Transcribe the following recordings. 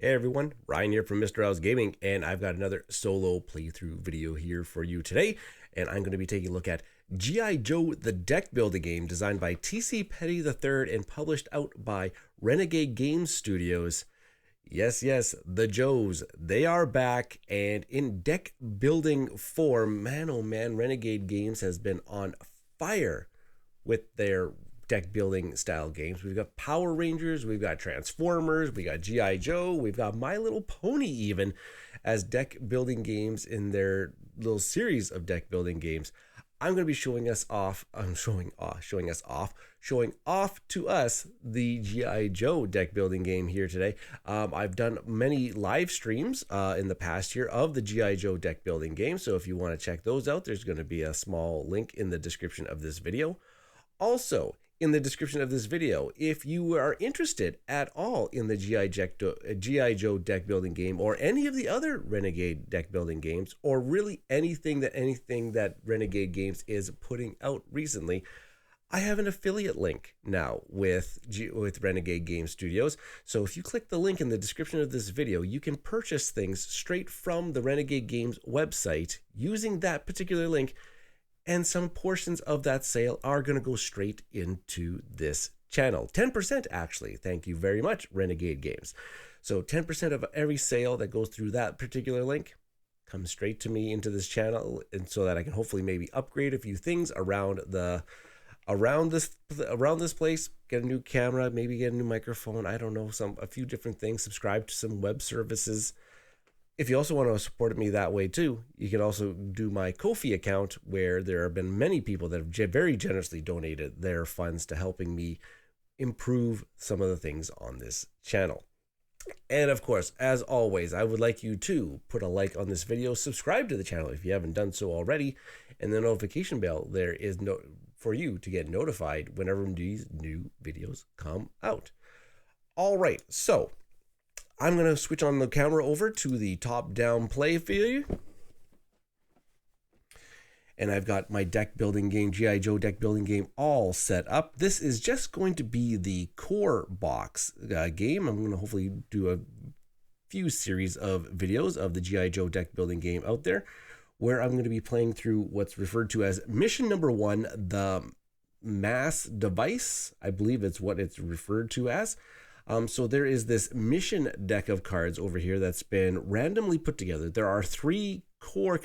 Hey everyone, Ryan here from Mista Rau's Gaming, and I've got another solo playthrough video here for you today. And I'm going to be taking a look at G.I. Joe, the deck building game designed by T.C. Petty III and published out by Renegade Game Studios. Yes, the Joes, they are back, and in deck building form, man oh man, Renegade Games has been on fire with their deck building style games. We've got Power Rangers, we've got Transformers, we got G.I. Joe, we've got My Little Pony even as deck building games in their little series of deck building games. I'm going to be showing off to us the G.I. Joe deck building game here today. I've done many live streams in the past year of the G.I. Joe deck building game, so if you want to check those out, there's going to be a small link in the description of this video. Also, in the description of this video, if you are interested at all in the G.I. Joe deck building game or any of the other Renegade deck building games, or really anything that Renegade Games is putting out recently, I have an affiliate link now with Renegade Game Studios. So if you click the link in the description of this video, you can purchase things straight from the Renegade Games website using that particular link. And some portions of that sale are going to go straight into this channel. 10% actually. Thank you very much, Renegade Games. So 10% of every sale that goes through that particular link comes straight to me into this channel, and so that I can hopefully maybe upgrade a few things around this place, get a new camera, maybe get a new microphone, I don't know, a few different things, subscribe to some web services. If you also want to support me that way too, you can also do my Ko-fi account, where there have been many people that have very generously donated their funds to helping me improve some of the things on this channel. And of course, as always, I would like you to put a like on this video, subscribe to the channel if you haven't done so already, and the notification bell there is for you to get notified whenever these new videos come out. All right, so I'm going to switch on the camera over to the top-down play view. And I've got my deck building game, G.I. Joe deck building game, all set up. This is just going to be the core box game. I'm going to hopefully do a few series of videos of the G.I. Joe deck building game out there, where I'm going to be playing through what's referred to as mission number 1, the mass device. I believe it's what it's referred to as. So there is this mission deck of cards over here that's been randomly put together. There are 3 core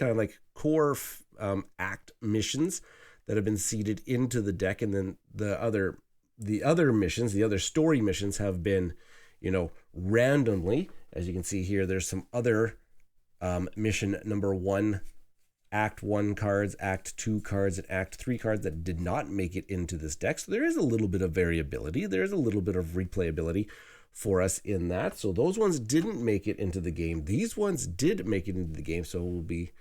act missions that have been seeded into the deck, and then the other missions, the other story missions, have been, randomly. As you can see here, there's some other mission number 1, Act 1 cards, Act 2 cards, and Act 3 cards that did not make it into this deck. So there is a little bit of variability. There's a little bit of replayability for us in that. So those ones didn't make it into the game. These ones did make it into the game, so it will be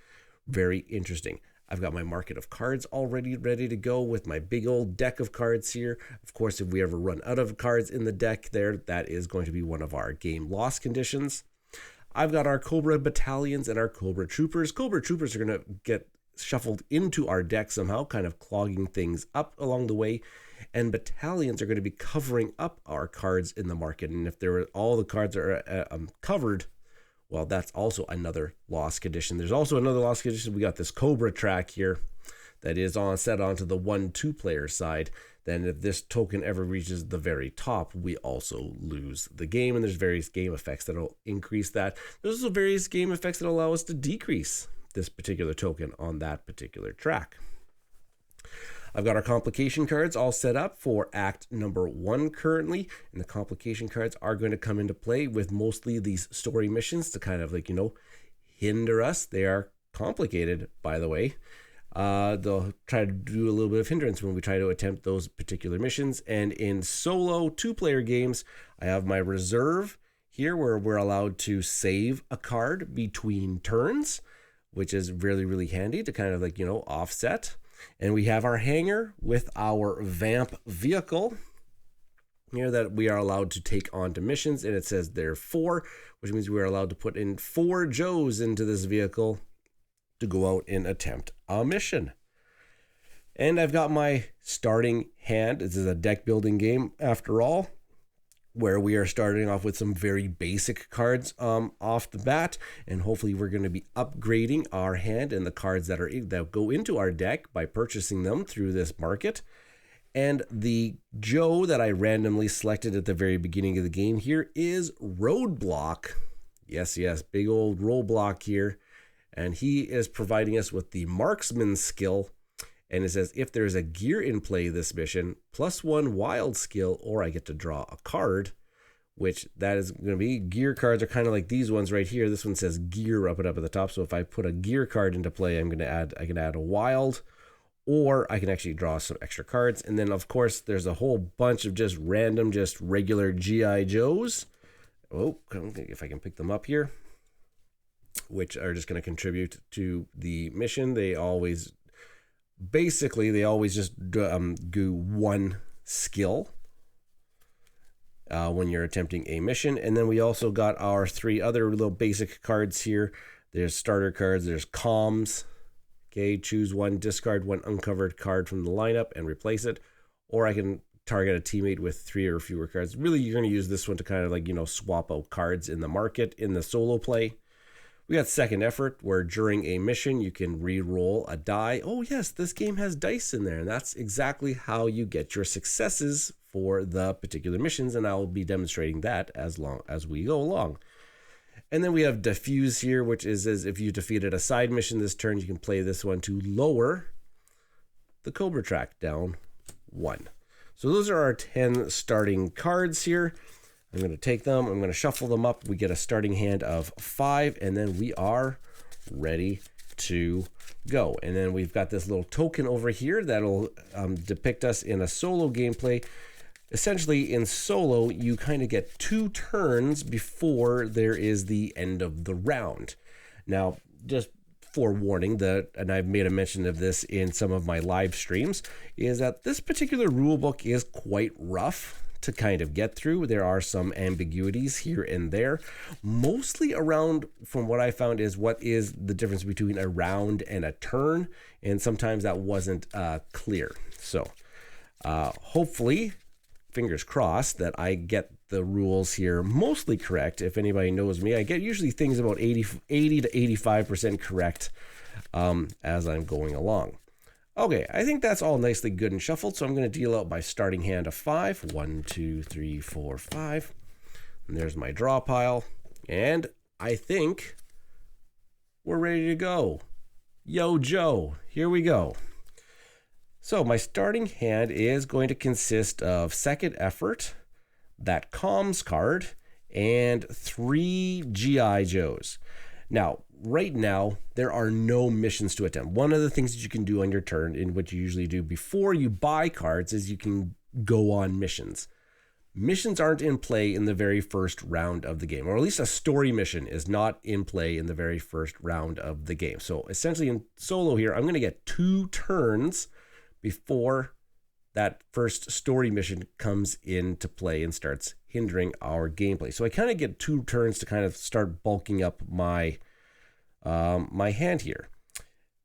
very interesting. I've got my market of cards already ready to go with my big old deck of cards here. Of course, if we ever run out of cards in the deck there, that is going to be one of our game loss conditions. I've got our Cobra battalions and our Cobra troopers. Cobra troopers are going to get shuffled into our deck somehow, kind of clogging things up along the way. And battalions are going to be covering up our cards in the market. And if all the cards are covered, well, that's also another loss condition. There's also another loss condition. We got this Cobra track here that is set onto the 1-2 player side. Then if this token ever reaches the very top, we also lose the game. And there's various game effects that will increase that. There's also various game effects that allow us to decrease this particular token on that particular track. I've got our complication cards all set up for Act number 1 currently. And the complication cards are going to come into play with mostly these story missions to kind of hinder us. They are complicated, by the way. They'll try to do a little bit of hindrance when we try to attempt those particular missions. And in solo 2-player games, I have my reserve here, where we're allowed to save a card between turns, which is really handy to kind of offset. And we have our hangar with our vamp vehicle here that we are allowed to take on to missions. And it says there are 4, which means we are allowed to put in 4 Joes into this vehicle to go out and attempt a mission. And I've got my starting hand. This is a deck building game after all. where we are starting off with some very basic cards off the bat, and hopefully we're going to be upgrading our hand and the cards that go into our deck by purchasing them through this market. And the Joe that I randomly selected at the very beginning of the game here is Roadblock. Yes, big old roadblock here. And he is providing us with the Marksman skill. And it says, if there's a gear in play this mission, +1 wild skill, or I get to draw a card, which that is going to be. Gear cards are kind of like these ones right here. This one says gear up at the top. So if I put a gear card into play, I can add a wild, or I can actually draw some extra cards. And then, of course, there's a whole bunch of just random, just regular G.I. Joes. Oh, if I can pick them up here, which are just going to contribute to the mission. They always just do one skill when you're attempting a mission. And then we also got our 3 other little basic cards here. There's starter cards, there's comms. Okay, choose one, discard one uncovered card from the lineup and replace it. Or I can target a teammate with 3 or fewer cards. Really, you're going to use this one to kind of like, swap out cards in the market in the solo play. We got second effort, where during a mission you can re-roll a die. Oh yes, this game has dice in there, and that's exactly how you get your successes for the particular missions, and I will be demonstrating that as long as we go along. And then we have diffuse here, which is as if you defeated a side mission this turn, you can play this one to lower the Cobra track down 1. So those are our 10 starting cards here. I'm going to take them, I'm going to shuffle them up. We get a starting hand of 5, and then we are ready to go. And then we've got this little token over here that'll depict us in a solo gameplay. Essentially, in solo, you kind of get 2 turns before there is the end of the round. Now, just forewarning, and I've made a mention of this in some of my live streams, is that this particular rule book is quite rough to kind of get through. There are some ambiguities here and there, mostly around, from what I found, is what is the difference between a round and a turn, and sometimes that wasn't clear. So hopefully, fingers crossed, that I get the rules here mostly correct. If anybody knows me, I get usually things about 80 to 85% correct as I'm going along. Okay, I think that's all nicely good and shuffled, so I'm going to deal out my starting hand of 5. 1, 2, 3, 4, 5. And there's my draw pile. And I think we're ready to go. Yo, Joe, here we go. So my starting hand is going to consist of second effort, that comms card, and 3 G.I. Joes. Now, right now, there are no missions to attempt. One of the things that you can do on your turn, in what you usually do before you buy cards, is you can go on missions. Missions aren't in play in the very first round of the game, or at least a story mission is not in play in the very first round of the game. So essentially in solo here, I'm going to get 2 turns before that first story mission comes into play and starts hindering our gameplay. So I kind of get 2 turns to kind of start bulking up my my hand here.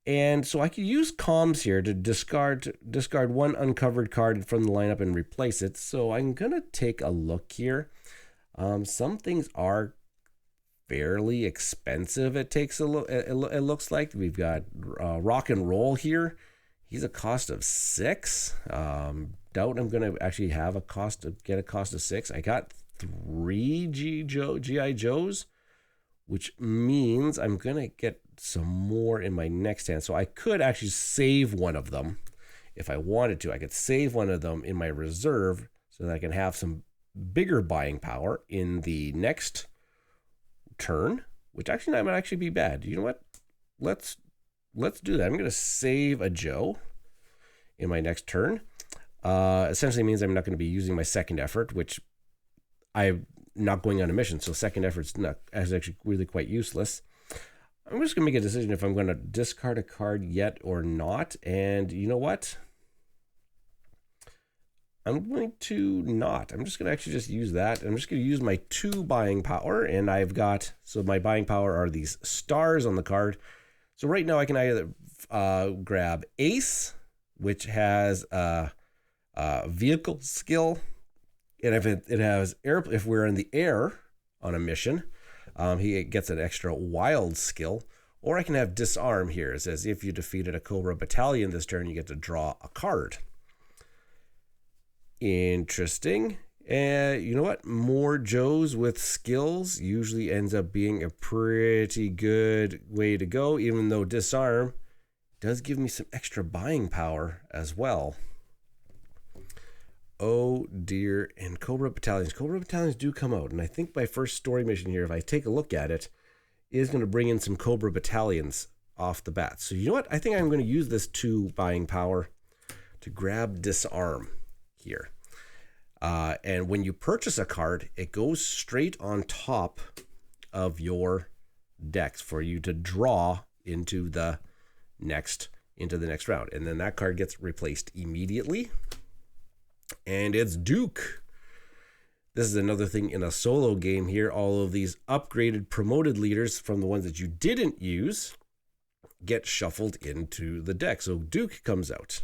And so I could use comms here to discard 1 uncovered card from the lineup and replace it. So I'm going to take a look here. Some things are fairly expensive. It takes a look. It looks like we've got rock and roll here. He's a cost of 6. Doubt I'm going to actually have a cost of 6. I got 3 G.I. Joes, which means I'm going to get some more in my next hand. So I could actually save one of them if I wanted to. I could save one of them in my reserve so that I can have some bigger buying power in the next turn, which actually might actually be bad. You know what? Let's do that. I'm going to save a Joe in my next turn. Essentially means I'm not going to be using my second effort, which I'm not going on a mission. So second effort's actually really quite useless. I'm just going to make a decision if I'm going to discard a card yet or not. And you know what? I'm going to not. I'm just going to actually just use that. I'm just going to use my 2 buying power. And I've got, so my buying power are these stars on the card. So right now I can either grab Ace, which has a vehicle skill, And if it has air, if we're in the air on a mission, he gets an extra wild skill. Or I can have disarm here. It says if you defeated a Cobra battalion this turn, you get to draw a card. Interesting. And you know what? More Joes with skills usually ends up being a pretty good way to go, even though disarm does give me some extra buying power as well. Oh dear. And Cobra battalions. Cobra battalions do come out. And I think my first story mission here, if I take a look at it, is going to bring in some Cobra battalions off the bat. So you know what? I think I'm going to use this 2 buying power to grab disarm here. And when you purchase a card, it goes straight on top of your decks for you to draw into the next round. And then that card gets replaced immediately. And it's Duke. This is another thing in a solo game here. All of these upgraded promoted leaders from the ones that you didn't use get shuffled into the deck. So Duke comes out.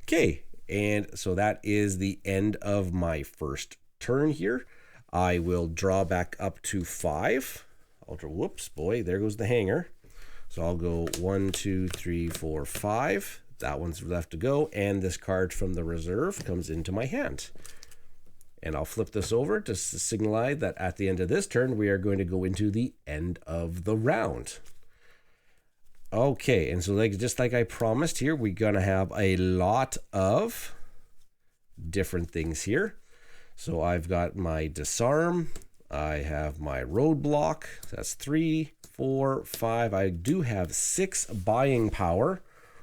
Okay, and so that is the end of my first turn here. I will draw back up to 5. Whoops, boy, there goes the hanger. So I'll go 1, 2, 3, 4, 5. That one's left to go. And this card from the reserve comes into my hand. And I'll flip this over to signalize that at the end of this turn, we are going to go into the end of the round. Okay, and so just like I promised here, we're going to have a lot of different things here. So I've got my disarm. I have my roadblock. That's 3, 4, 5. I do have 6 buying power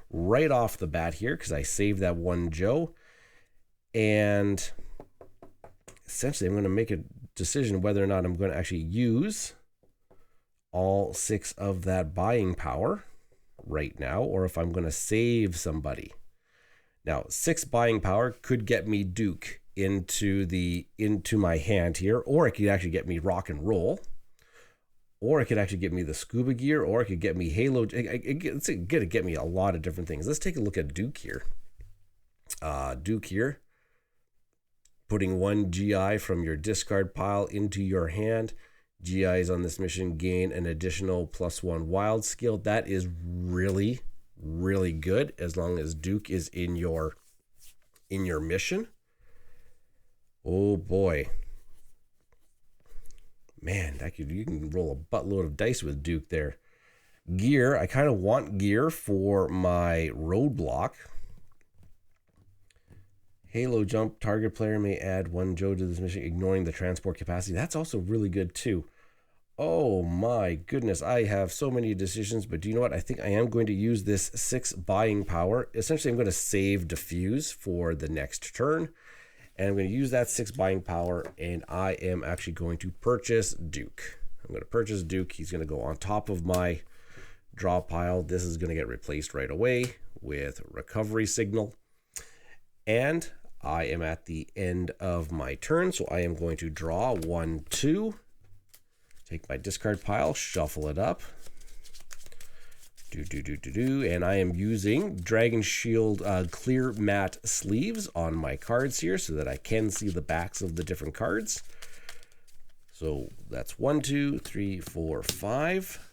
right off the bat here because I saved that 1 Joe. And essentially, I'm going to make a decision whether or not I'm going to actually use all 6 of that buying power right now, or if I'm going to save somebody. Now, 6 buying power could get me Duke into my hand here, or it could actually get me rock and roll, or it could actually get me the scuba gear, or it could get me Halo. It's going to get me a lot of different things. Let's take a look at Duke here. Duke here. Putting 1 GI from your discard pile into your hand. GIs on this mission gain an additional +1 wild skill. That is really, really good as long as Duke is in your mission. Oh boy. Man, you can roll a buttload of dice with Duke there. Gear, I kind of want gear for my roadblock. Halo jump, target player may add 1 Joe to this mission, ignoring the transport capacity. That's also really good too. Oh my goodness, I have so many decisions, but do you know what? I think I am going to use this 6 buying power. Essentially, I'm going to save diffuse for the next turn. And I'm going to use that 6 buying power, and I am actually going to purchase Duke. I'm going to purchase Duke. He's going to go on top of my draw pile. This is going to get replaced right away with recovery signal. And I am at the end of my turn, so I am going to draw 1, 2. Take my discard pile, shuffle it up. And I am using Dragon Shield clear matte sleeves on my cards here so that I can see the backs of the different cards. So that's 1, 2, 3, 4, 5.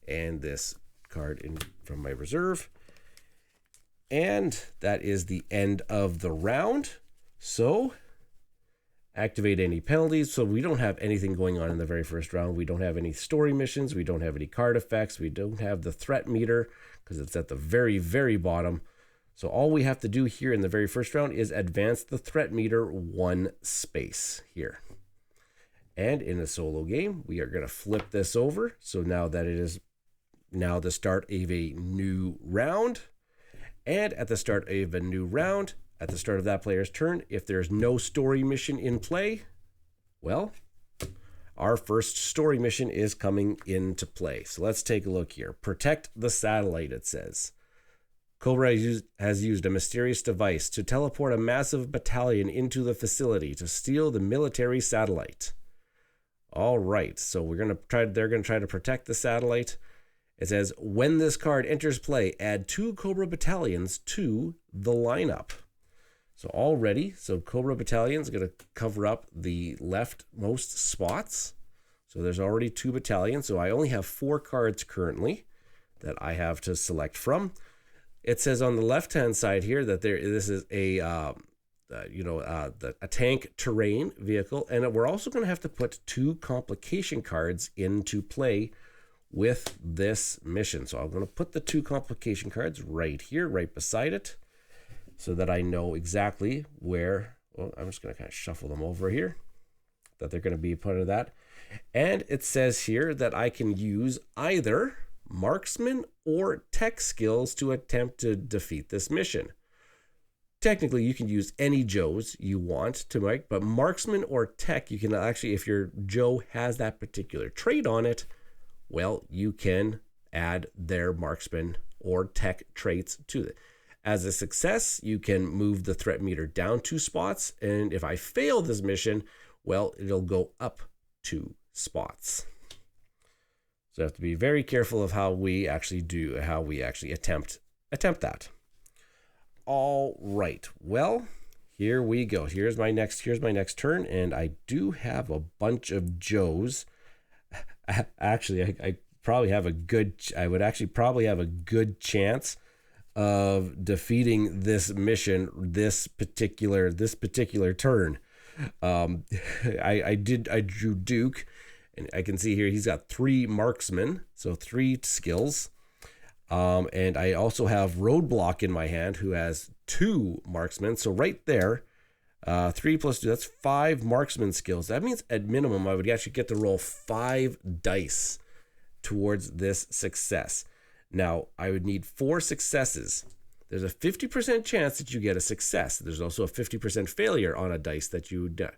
And this card from my reserve. And that is the end of the round. So activate any penalties. So we don't have anything going on in the very first round. We don't have any story missions. We don't have any card effects. We don't have the threat meter because it's at the very, very bottom. So all we have to do here in the very first round is advance the threat meter 1 space here. And in a solo game, we are going to flip this over. So now that it is now the start of a new round. And at the start of a new round, at the start of that player's turn, if there's no story mission in play, well, our first story mission is coming into play. So let's take a look here. Protect the satellite, it says. Cobra has used a mysterious device to teleport a massive battalion into the facility to steal the military satellite. All right, so they're going to try to protect the satellite. It says, when this card enters play, add 2 Cobra battalions to the lineup. So already, so Cobra Battalion is going to cover up the leftmost spots. So there's already 2 battalions. So I only have 4 cards currently that I have to select from. It says on the left-hand side here that this is a tank terrain vehicle, and we're also going to have to put 2 complication cards into play with this mission. So I'm going to put the 2 complication cards right here, right beside it, so that I know exactly where. Well, I'm just going to kind of shuffle them over here, that they're going to be part of that. And it says here that I can use either marksman or tech skills to attempt to defeat this mission. Technically, you can use any Joes you want to make, but marksman or tech, you can actually, if your Joe has that particular trait on it, well, you can add their marksman or tech traits to it. As a success, you can move the threat meter down 2 spots, and if I fail this mission, well, it'll go up 2 spots. So I have to be very careful of how we actually attempt that. All right. Well, here we go. Here's my next turn, and I do have a bunch of Joes. Actually, I would actually probably have a good chance of defeating this mission this particular turn. I drew Duke, and I can see here he's got 3 marksmen, so 3 skills. And I also have Roadblock in my hand, who has 2 marksmen. So right there, 3 plus 2, that's 5 marksman skills. That means at minimum, I would actually get to roll 5 dice towards this success. Now, I would need 4 successes. There's a 50% chance that you get a success. There's also a 50% failure on a dice that you do.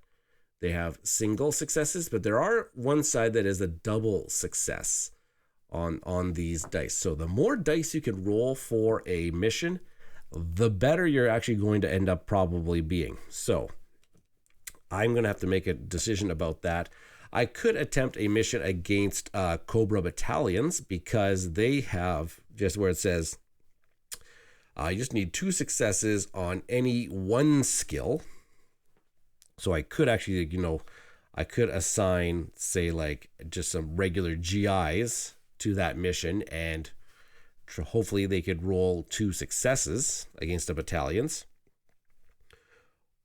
They have single successes, but there are one side that is a double success on these dice. So the more dice you can roll for a mission, the better you're actually going to end up probably being. So I'm going to have to make a decision about that. I could attempt a mission against Cobra battalions, because they have, just where it says, you just need 2 successes on any 1 skill. So I could actually, I could assign, say, like just some regular GIs to that mission, and hopefully they could roll 2 successes against the battalions.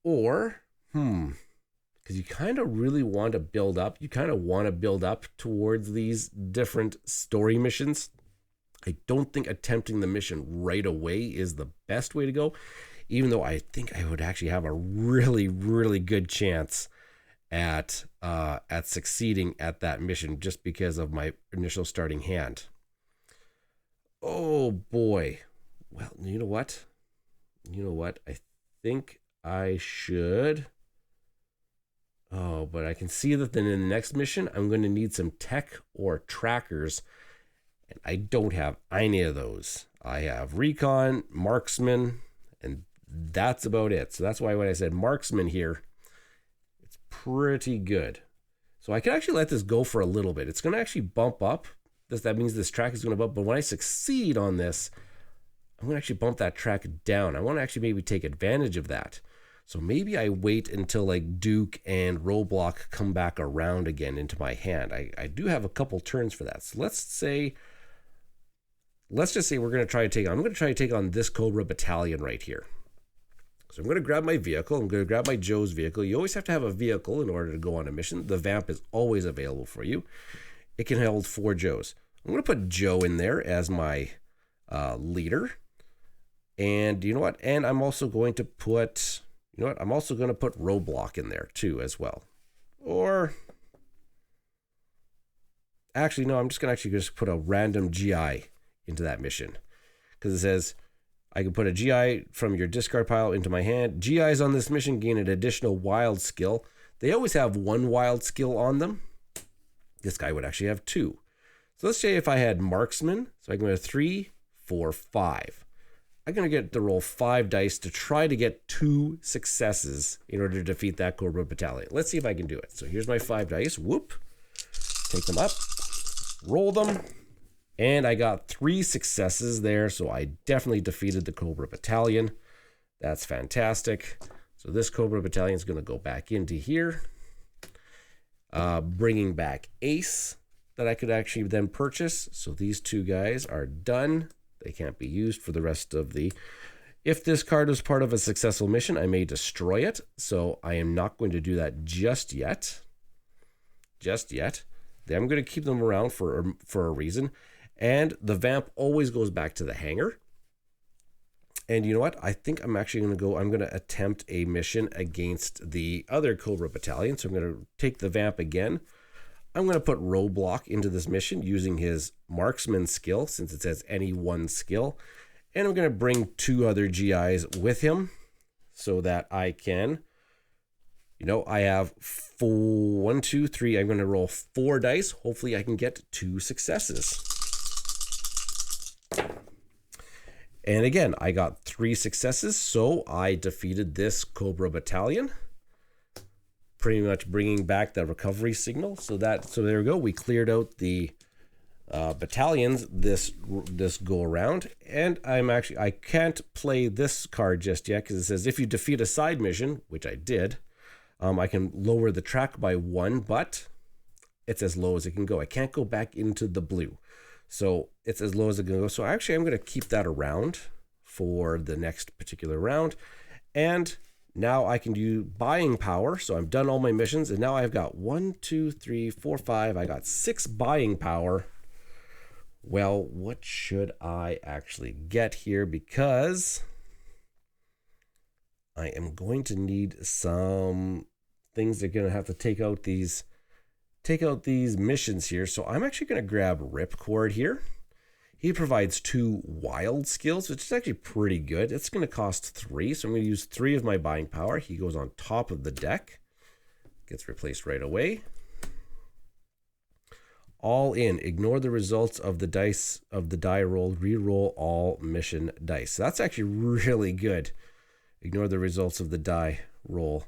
Or, because you kind of really want to build up. You kind of want to build up towards these different story missions. I don't think attempting the mission right away is the best way to go, even though I think I would actually have a really, really good chance at succeeding at that mission, just because of my initial starting hand. Oh boy. Well, you know what? I think I should. Oh, but I can see that then in the next mission, I'm going to need some tech or trackers, and I don't have any of those. I have recon, marksman, and that's about it. So that's why when I said marksman here, it's pretty good. So I can actually let this go for a little bit. It's going to actually bump up. That means this track is going to bump. But when I succeed on this, I'm going to actually bump that track down. I want to actually maybe take advantage of that. So maybe I wait until like Duke and Roadblock come back around again into my hand. I do have a couple turns for that. So let's just say we're going to try to take on. I'm going to try to take on this Cobra battalion right here. So I'm going to grab my vehicle. I'm going to grab my Joe's vehicle. You always have to have a vehicle in order to go on a mission. The Vamp is always available for you. It can hold 4 Joes. I'm going to put Joe in there as my leader. And you know what? And I'm also going to put... I'm also going to put Roadblock in there too as well. Or actually, no, I'm just going to just put a random GI into that mission, because it says I can put a GI from your discard pile into my hand. GIs on this mission gain an additional wild skill. They always have 1 wild skill on them. This guy would actually have 2. So let's say if I had marksman, so I can go to 3, 4, 5. I'm going to get to roll 5 dice to try to get 2 successes in order to defeat that Cobra battalion. Let's see if I can do it. So here's my 5 dice. Whoop. Take them up. Roll them. And I got 3 successes there. So I definitely defeated the Cobra battalion. That's fantastic. So this Cobra battalion is going to go back into here, bringing back Ace that I could actually then purchase. So these two guys are done. They can't be used for the rest of the... If this card was part of a successful mission, I may destroy it. So I am not going to do that just yet. Just yet. Then I'm going to keep them around for a reason. And the Vamp always goes back to the hangar. And you know what? I think I'm actually going to go... I'm going to attempt a mission against the other Cobra battalion. So I'm going to take the Vamp again. I'm going to put Roadblock into this mission using his marksman skill, since it says any one skill. And I'm going to bring 2 other GIs with him so that I can... You know, I have 4, 1, 2, 3. I'm going to roll 4 dice. Hopefully I can get 2 successes. And again, I got 3 successes, so I defeated this Cobra battalion, pretty much bringing back the recovery signal. So there we go. We cleared out the battalions this go around, and I can't play this card just yet because it says if you defeat a side mission, which I did, I can lower the track by 1, but it's as low as it can go. I can't go back into the blue. So it's as low as it can go. So actually, I'm going to keep that around for the next particular round. And now I can do buying power. So I've done all my missions. And now I've got 1, 2, 3, 4, 5. I got 6 buying power. Well, what should I actually get here? Because I am going to need some things that are going to have to take out these missions here. So I'm actually going to grab Ripcord here. He provides 2 wild skills, which is actually pretty good. It's going to cost 3, so I'm going to use 3 of my buying power. He goes on top of the deck, gets replaced right away. All in. Ignore the results of the die rolled. Reroll all mission dice. So that's actually really good. Ignore the results of the die roll.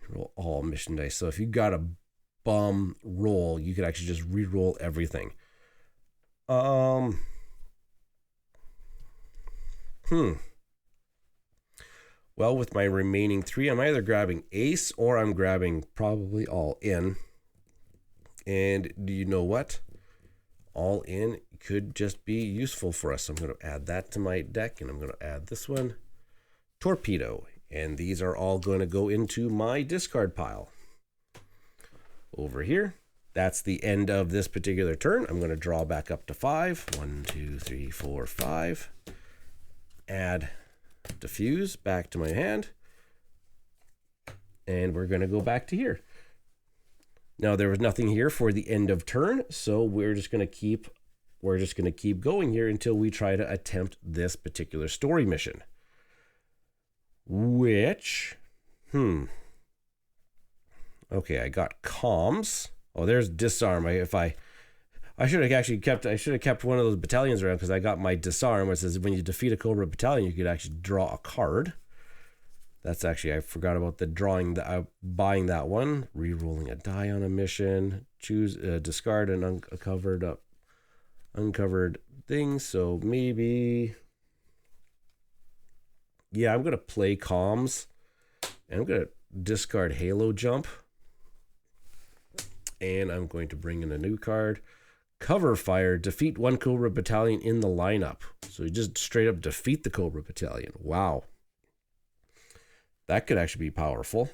Roll all mission dice. So if you got a bum roll, you could actually just re-roll everything. Well, with my remaining 3, I'm either grabbing Ace or I'm grabbing probably All In. And do you know what? All In could just be useful for us. So I'm going to add that to my deck, and I'm going to add this one, Torpedo. And these are all going to go into my discard pile. Over here, that's the end of this particular turn. I'm going to draw back up to 5. 1, 2, 3, 4, 5. Add Diffuse back to my hand. And we're going to go back to here. Now there was nothing here for the end of turn, so we're just going to keep going here until we try to attempt this particular story mission. Which, okay, I got comms. Oh, there's disarm. I should have kept one of those battalions around, because I got my disarm, which says when you defeat a Cobra battalion, you could actually draw a card. That's actually, I forgot about the drawing, buying that one. Re-rolling a die on a mission. Choose, discard an uncovered thing. So maybe, yeah, I'm going to play comms. And I'm going to discard Halo Jump. And I'm going to bring in a new card. Cover Fire. Defeat 1 Cobra battalion in the lineup. So you just straight up defeat the Cobra battalion. Wow. That could actually be powerful.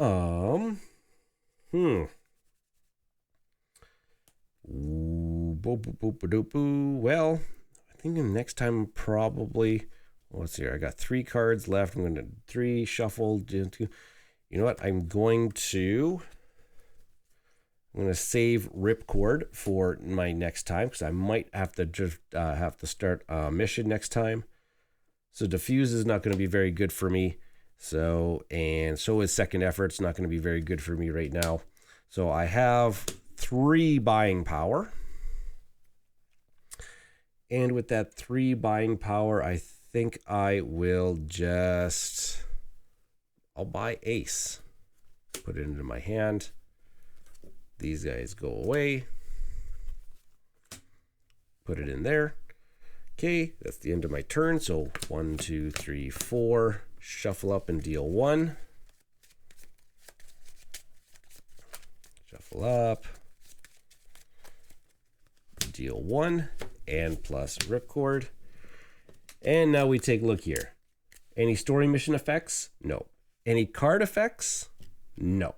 Well, I think the next time probably, let's see here. I got 3 cards left. I'm going to 3 shuffled into, you know what? I'm going to save Ripcord for my next time, because I might have to just have to start a mission next time. So Diffuse is not going to be very good for me. So is Second Effort. It's not going to be very good for me right now. So I have 3 buying power. And with that 3 buying power, I think I will I'll buy Ace. Put it into my hand. These guys go away. Put it in there. Okay, that's the end of my turn. So 1, 2, 3, 4. Shuffle up and deal 1. Shuffle up. Deal 1. And plus ripcord. And now we take a look here. Any story mission effects? No. Any card effects? No.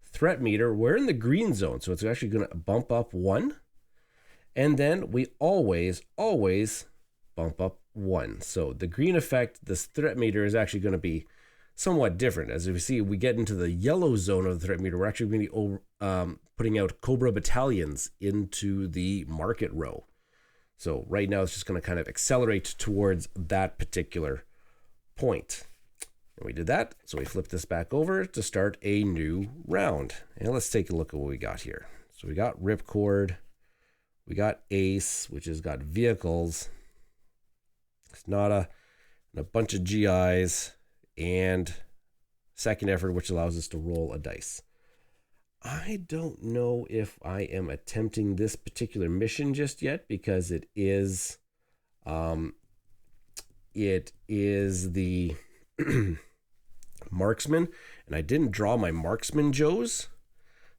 Threat meter, we're in the green zone, so it's actually going to bump up 1. And then we always bump up 1. So the green effect, this threat meter is actually going to be somewhat different. As you see, we get into the yellow zone of the threat meter. We're actually going to be putting out Cobra battalions into the market row. So right now it's just going to kind of accelerate towards that particular point. And we did that. So we flip this back over to start a new round. And let's take a look at what we got here. So we got ripcord. We got ace, which has got vehicles. It's not a bunch of GIs, and second effort, which allows us to roll a dice. I don't know if I am attempting this particular mission just yet, because it is the marksman, and I didn't draw my marksman Joes.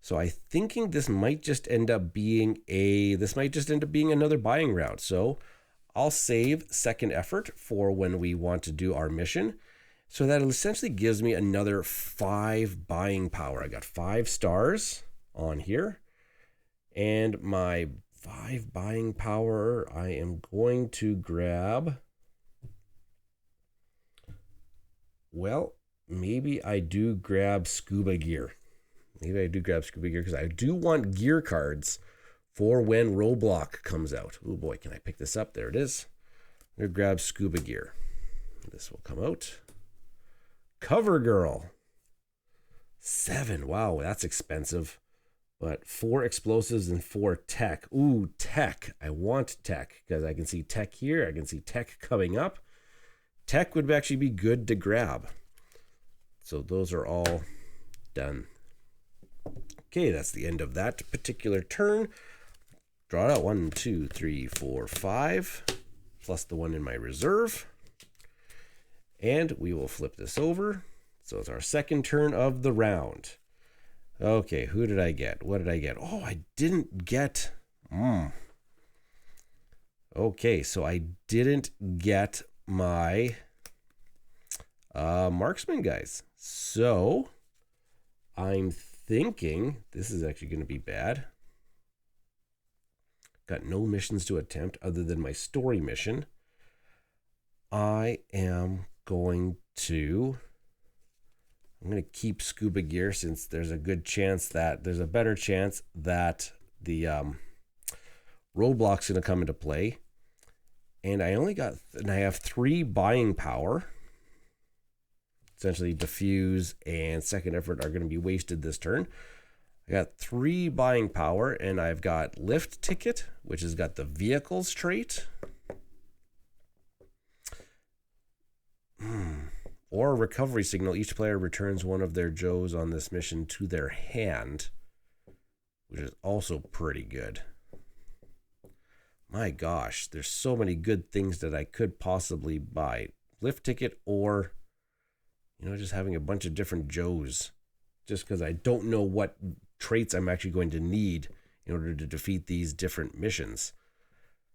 So I'm thinking this might just end up being another buying round. So I'll save second effort for when we want to do our mission. So that essentially gives me another 5 buying power. I got 5 stars on here. And my 5 buying power, I am going to grab... Well, maybe I do grab scuba gear. Because I do want gear cards for when Roadblock comes out. Oh boy, can I pick this up? There it is. I'm going to grab scuba gear. This will come out. Cover Girl. 7. Wow, that's expensive. But 4 explosives and 4 tech. Ooh, tech. I want tech because I can see tech here. I can see tech coming up. Tech would actually be good to grab. So those are all done. Okay, that's the end of that particular turn. Draw it out. 1, 2, 3, 4, 5. Plus the 1 in my reserve. And we will flip this over. So it's our second turn of the round. Okay, who did I get? What did I get? Oh, I didn't get... Okay, so I didn't get my marksman guys. So I'm thinking this is actually going to be bad. Got no missions to attempt other than my story mission. I am going to... I'm going to keep scuba gear since there's a better chance that the roadblock's going to come into play. And I have 3 buying power. Essentially, diffuse and second effort are going to be wasted this turn. I got 3 buying power, and I've got lift ticket, which has got the vehicles trait. Or recovery signal. Each player returns one of their Joes on this mission to their hand, which is also pretty good. My gosh, there's so many good things that I could possibly buy. Lift ticket or, just having a bunch of different Joes. Just because I don't know what traits I'm actually going to need in order to defeat these different missions.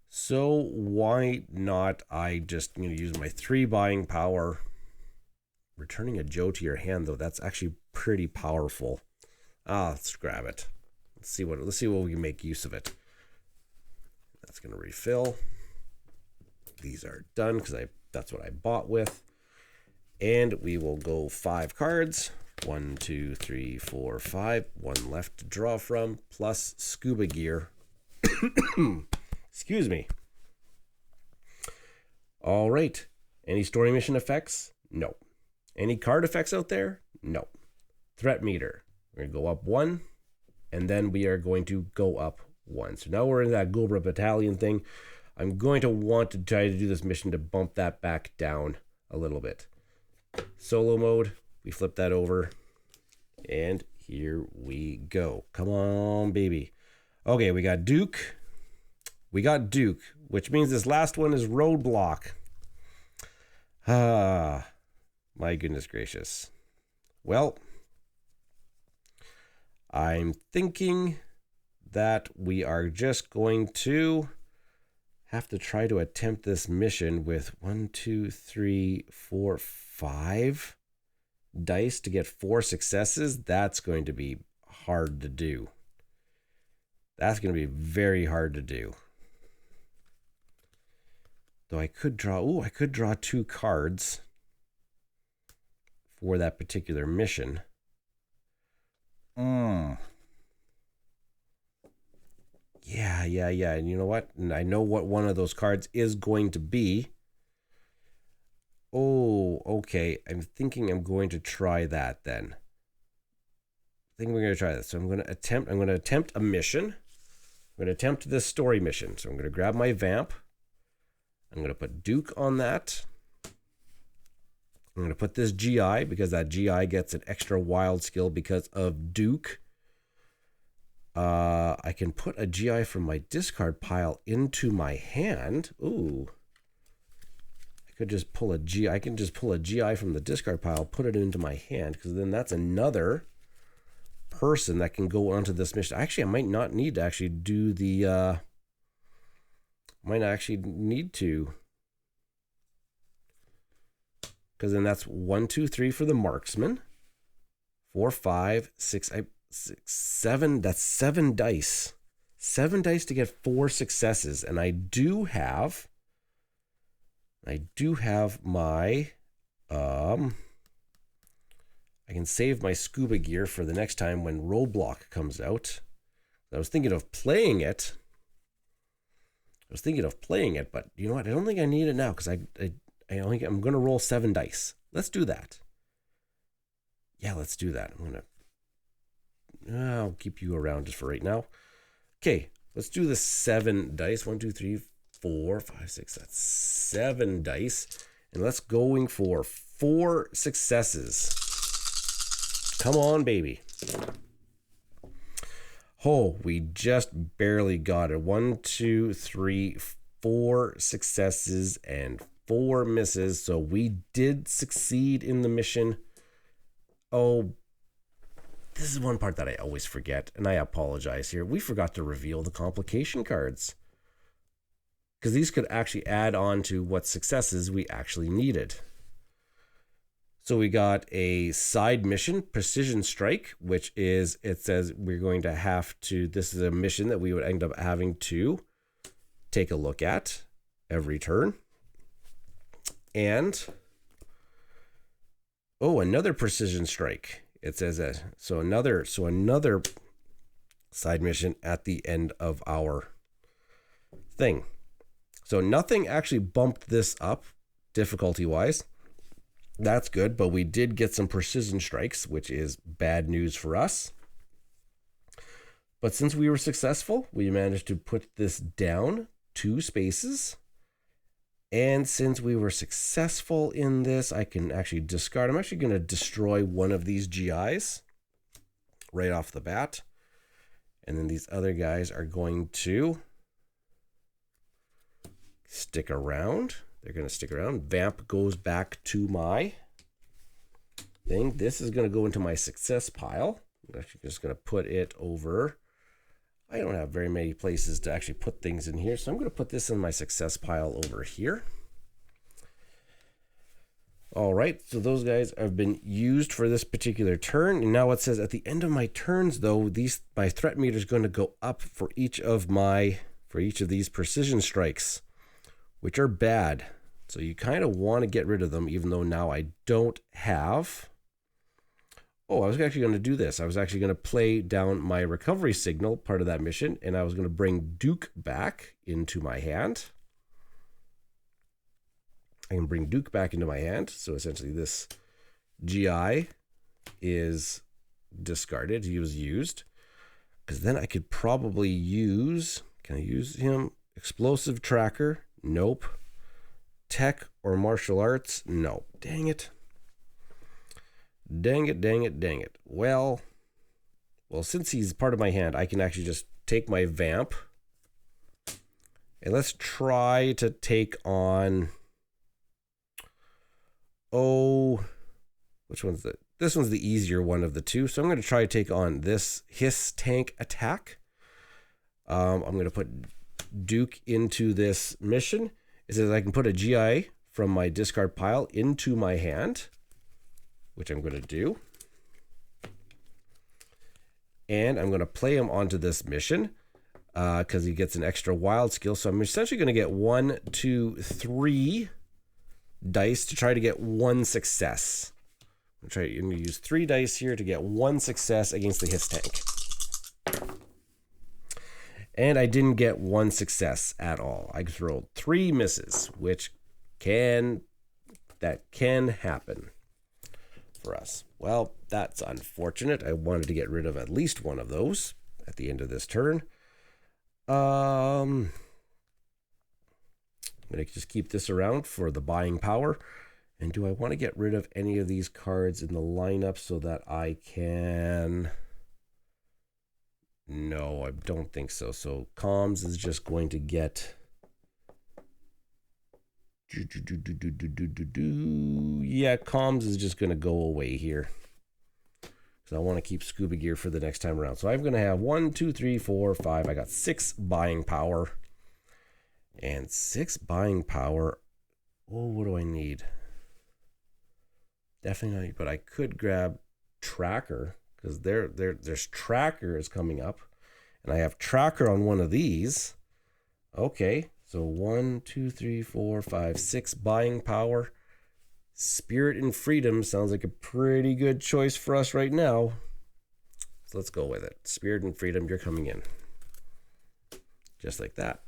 So why not I just use my 3 buying power. Returning a Joe to your hand, though, that's actually pretty powerful. Let's grab it. Let's see what we can make use of it. That's going to refill. These are done because that's what I bought with. And we will go 5 cards. 1, 2, 3, 4, 5. 1 left to draw from, plus scuba gear. Excuse me. All right. Any story mission effects? No. Any card effects out there? No. Threat meter. We're going to go up 1, and then we are going to go up 1. So now we're in that Cobra battalion thing. I'm going to want to try to do this mission to bump that back down a little bit. Solo mode. We flip that over, and here we go. Come on, baby. Okay, we got Duke. We which means this last one is roadblock. Ah, my goodness gracious. Well, I'm thinking that we are just going to have to try to attempt this mission with 1, 2, 3, 4, 5 dice to get 4 successes. That's going to be hard to do. That's going to be very hard to do. Though I could draw 2 cards for that particular mission. Yeah. And you know what? And I know what one of those cards is going to be. Oh, okay. I'm thinking I'm going to try that then. I think we're going to try this. So I'm going to attempt a mission. I'm going to attempt this story mission. So I'm going to grab my vamp. I'm going to put Duke on that. I'm going to put this GI because that GI gets an extra wild skill because of Duke. I can put a GI from my discard pile into my hand. Ooh. I could just pull a GI. I can just pull a GI from the discard pile, put it into my hand, because then that's another person that can go onto this mission. Actually, I might not need to actually do the... might not actually need to. Because then that's 1, 2, 3 for the marksman. 4, 5, 6, 7. That's 7 dice. 7 dice to get 4 successes. And I do have my I can save my scuba gear for the next time when Roadblock comes out. I was thinking of playing it. But you know what? I don't think I need it now because I'm going to roll 7 dice. Let's do that. Yeah, let's do that. I'll keep you around just for right now. Okay, let's do the 7 dice. 1, 2, 3, 4, 5, 6. That's 7 dice. And let's going for 4 successes. Come on, baby. Oh, we just barely got it. 1, 2, 3, 4 successes and 4 misses. So we did succeed in the mission. Oh, this is one part that I always forget, and I apologize here. We forgot to reveal the complication cards, because these could actually add on to what successes we actually needed. So we got a side mission, Precision Strike, which is, it says we're going to have to, this is a mission that we would end up having to take a look at every turn. And, oh, another Precision Strike. It says that, so another side mission at the end of our thing. So nothing actually bumped this up difficulty-wise. That's good, but we did get some precision strikes, which is bad news for us. But since we were successful, we managed to put this down 2 spaces. And since we were successful in this, I can actually discard. I'm actually going to destroy one of these GIs right off the bat. And then these other guys are going to stick around. They're going to stick around. Vamp goes back to my thing. This is going to go into my success pile. I'm actually just going to put it over. I don't have very many places to actually put things in here, so I'm going to put this in my success pile over here. All right, so those guys have been used for this particular turn. And now it says at the end of my turns, though, my threat meter is going to go up for each of these precision strikes, which are bad. So you kind of want to get rid of them, even though now I don't have. Oh, I was actually going to do this. I was actually going to play down my recovery signal, part of that mission, and I was going to bring Duke back into my hand. I can bring Duke back into my hand. So essentially this GI is discarded. He was used. Because then I could probably use, can I use him? Explosive tracker? Nope. Tech or martial arts? No. Dang it. Dang it. Well, since he's part of my hand, I can actually just take my vamp And let's try to take on, which one's this one's the easier one of the two. So I'm going to try to take on this Hiss Tank Attack. I'm going to put Duke into this mission. It says I can put a GI from my discard pile into my hand, which I'm going to do. And I'm going to play him onto this mission because he gets an extra wild skill. So I'm essentially going to get 1, 2, 3 dice to try to get 1 success. I'm going to use 3 dice here to get 1 success against the Hiss Tank. And I didn't get 1 success at all. I just rolled 3 misses, which can happen for us. Well, that's unfortunate. I wanted to get rid of at least one of those at the end of this turn. I'm going to just keep this around for the buying power. And do I want to get rid of any of these cards in the lineup so that I can... No, I don't think so. So comms is just going to get... Yeah, comms is just going to go away here. So I want to keep scuba gear for the next time around. So I'm going to have 1, 2, 3, 4, 5. I got 6 buying power. And 6 buying power. Oh, what do I need? Definitely not, but I could grab Tracker because there's Tracker is coming up. And I have Tracker on one of these. Okay, so 1, 2, 3, 4, 5, 6 buying power. Spirit and Freedom sounds like a pretty good choice for us right now. So let's go with it. Spirit and Freedom, you're coming in. Just like that.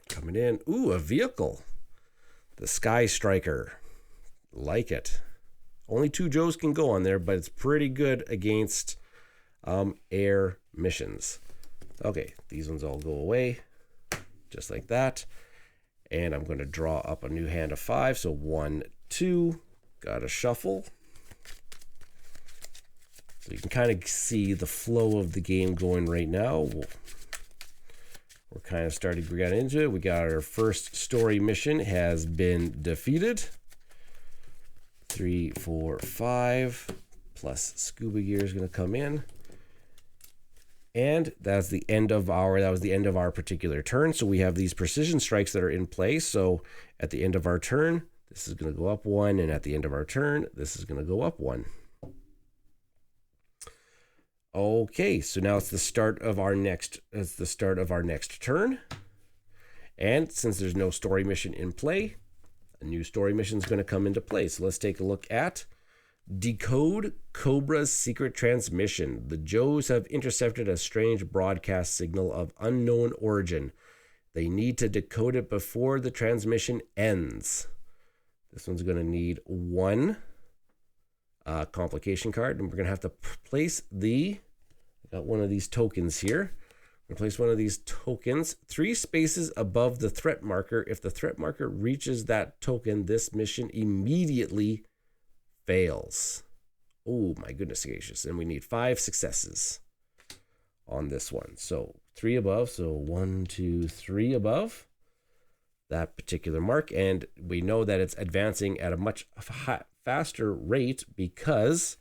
Coming in. Ooh, a vehicle. The Sky Striker. Like it. Only 2 Joes can go on there, but it's pretty good against air missions. Okay, these ones all go away. Just like that. And I'm going to draw up a new hand of 5. So 1, 2. Got to shuffle. So you can kind of see the flow of the game going right now. We're kind of starting to get into it. We got our first story mission has been defeated. 3, 4, 5. Plus scuba gear is going to come in. And that was the end of our particular turn. So we have these precision strikes that are in play. So at the end of our turn, this is going to go up 1, and at the end of our turn, this is going to go up 1. Okay, so now it's the start of our next turn. And since there's no story mission in play, a new story mission is going to come into play. So let's take a look at Decode Cobra's secret transmission. The Joes have intercepted a strange broadcast signal of unknown origin. They need to decode it before the transmission ends. This one's going to need 1 complication card, and we're going to have to place I got one of these tokens here. I'm going to place one of these tokens 3 spaces above the threat marker. If the threat marker reaches that token, this mission immediately fails. Oh my goodness gracious. And we need 5 successes on this one. So 3 above. So 1, 2, 3 above that particular mark. And we know that it's advancing at a much faster rate because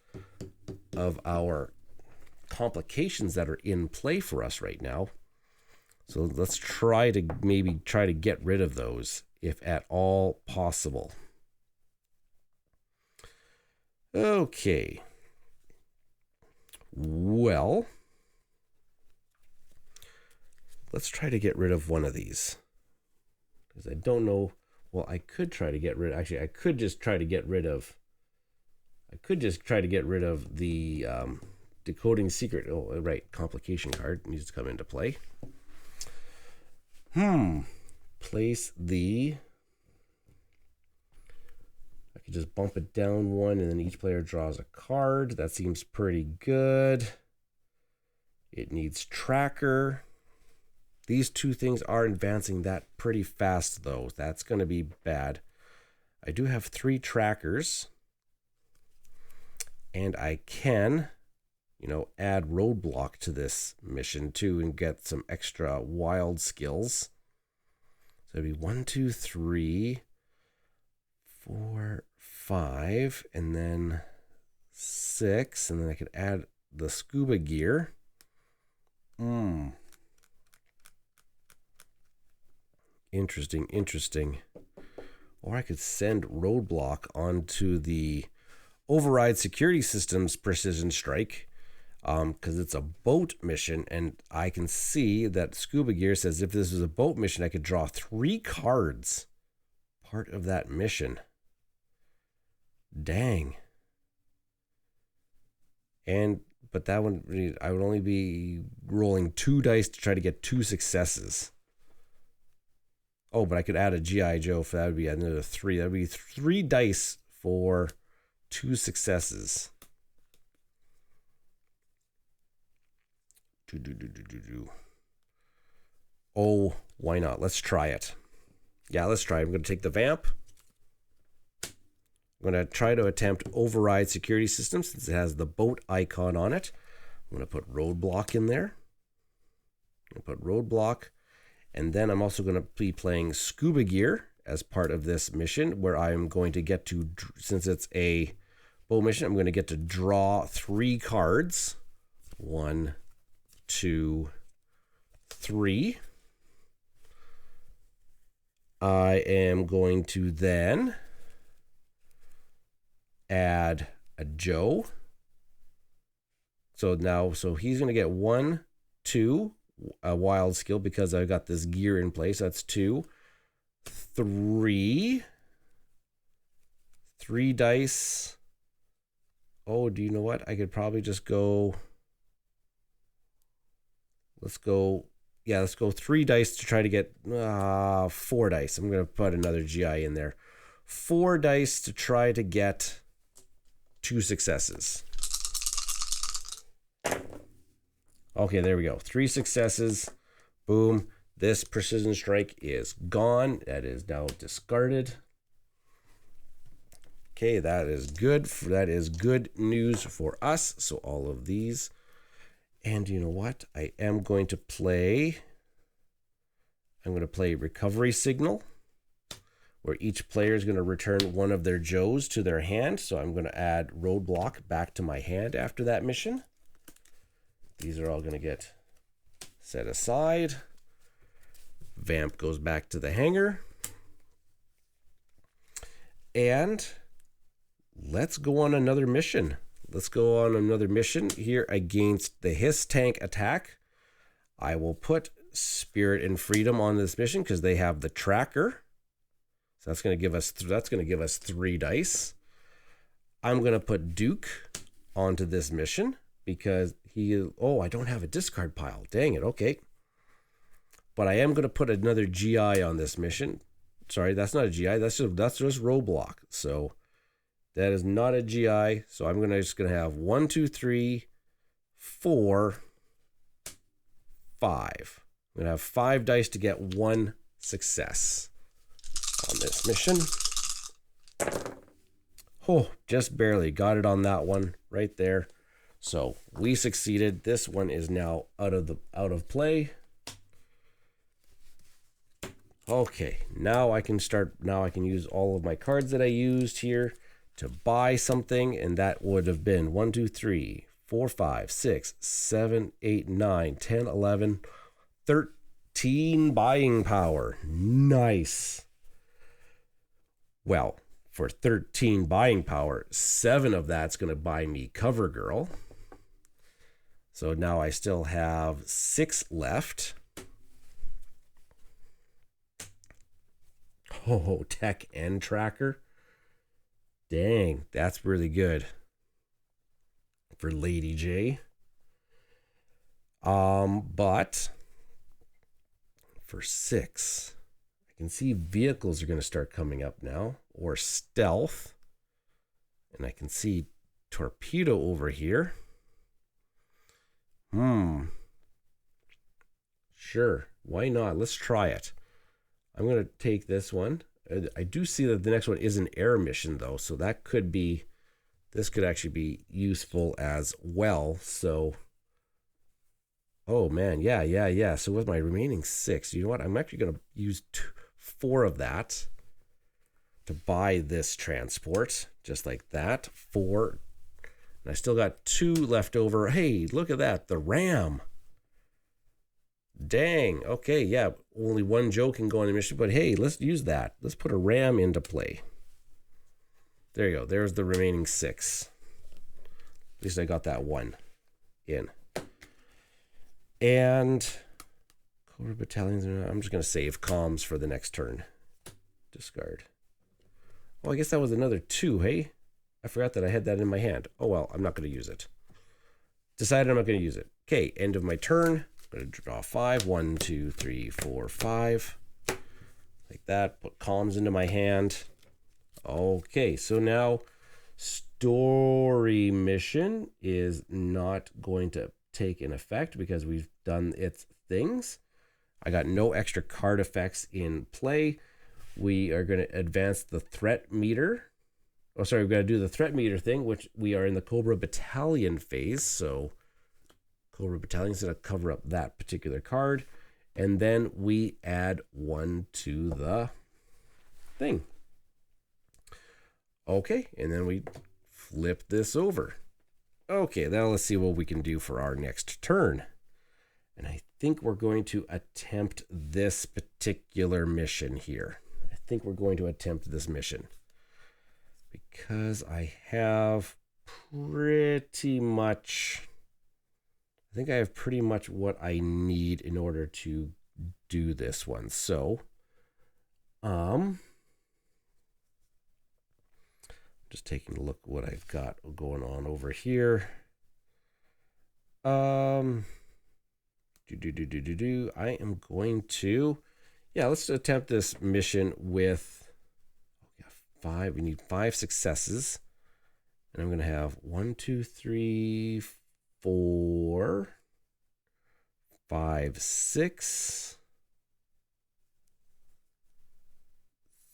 of our complications that are in play for us right now. So let's try to get rid of those if at all possible. Okay. Well, let's try to get rid of one of these. Because I don't know. Well, I could try to get rid. Actually, I could just try to get rid of the decoding secret. Oh, right. Complication card needs to come into play. Place the... I could just bump it down 1, and then each player draws a card. That seems pretty good. It needs Tracker. These 2 things are advancing that pretty fast, though. That's going to be bad. I do have 3 Trackers. And I can, add Roadblock to this mission, too, and get some extra wild skills. So it'd be 1, 2, 3, 4, 5, and then 6, and then I could add the scuba gear. Interesting. Or I could send roadblock onto the override security systems precision strike, because it's a boat mission, and I can see that scuba gear says if this was a boat mission, I could draw 3 cards part of that mission. Dang. But that one, I would only be rolling 2 dice to try to get 2 successes. Oh, but I could add a G.I. Joe for that. Would be another 3. That would be 3 dice for 2 successes. Oh, why not? Let's try it. Yeah, let's try it. I'm going to take the vamp. I'm going to try to attempt override security systems since it has the boat icon on it. I'm going to put roadblock in there. I'm going to put roadblock. And then I'm also going to be playing scuba gear as part of this mission, where I'm going to get to, since it's a boat mission, I'm going to get to draw 3 cards. 1, 2, 3. I am going to then add a Joe. So he's going to get 1, 2, a wild skill because I've got this gear in place. That's 2, 3 dice. Oh, do you know what? I could probably just go. Let's go 3 dice to try to get 4 dice. I'm going to put another GI in there. 4 dice to try to get 2 successes. Okay, there we go. 3 successes. Boom. This precision strike is gone. That is now discarded. Okay, that is good. That is good news for us. So all of these. And you know what? I'm going to play recovery signal, where each player is going to return one of their Joes to their hand. So I'm going to add roadblock back to my hand after that mission. These are all going to get set aside. Vamp goes back to the hangar. And let's go on another mission. Let's go on another mission here against the Hiss tank attack. I will put Spirit and Freedom on this mission because they have the tracker. So that's going to give us 3 dice. I'm going to put Duke onto this mission because I don't have a discard pile. Dang it. Okay. But I am going to put another GI on this mission. Sorry, that's not a GI. That's just roadblock. So that is not a GI. So I'm just going to have 1, 2, 3, 4, 5. I'm going to have 5 dice to get 1 success on this mission. Oh, just barely got it on that one right there. So we succeeded. This one is now out of play. Okay, now I can use all of my cards that I used here to buy something, and that would have been 1, 2, 3, 4, 5, 6, 7, 8, 9, 10, 11, 13 buying power. Nice. Well, for 13 buying power, 7 of that's going to buy me Cover Girl. So now I still have 6 left. Oh, tech and tracker. Dang, that's really good for Lady J. But for 6, I can see vehicles are going to start coming up now, or stealth. And I can see torpedo over here. Sure, why not? Let's try it. I'm going to take this one. I do see that the next one is an air mission, though, so this could actually be useful as well. So, oh man, yeah. So with my remaining 6, you know what? I'm actually going to use 4 of that to buy this transport, just like that. 4. And I still got 2 left over. Hey, look at that, the ram. Dang, okay, yeah, only 1 Joe can go on the mission, but hey, let's use that. Let's put a ram into play. There you go, there's the remaining 6. At least I got that 1 in. And Cobra battalions, I'm just going to save comms for the next turn. Discard. Oh, I guess that was another 2, hey? I forgot that I had that in my hand. Oh, well, I'm not going to use it. Decided I'm not going to use it. Okay, end of my turn. I'm going to draw 5. 1, 2, 3, 4, 5. Like that. Put comms into my hand. Okay, so now story mission is not going to take an effect because we've done its things. I got no extra card effects in play. We are going to advance the threat meter. Oh, sorry, we've got to do the threat meter thing, which we are in the Cobra Battalion phase. So Cobra Battalion is going to cover up that particular card. And then we add 1 to the thing. Okay, and then we flip this over. Okay, now let's see what we can do for our next turn. And I think we're going to attempt this particular mission here. I think we're going to attempt this mission. Because I have pretty much... I think I have pretty much what I need in order to do this one. So, just taking a look at what I've got going on over here. I am going to, let's attempt this mission with 5. We need 5 successes. And I'm going to have 1, 2, 3, 4, 5, 6,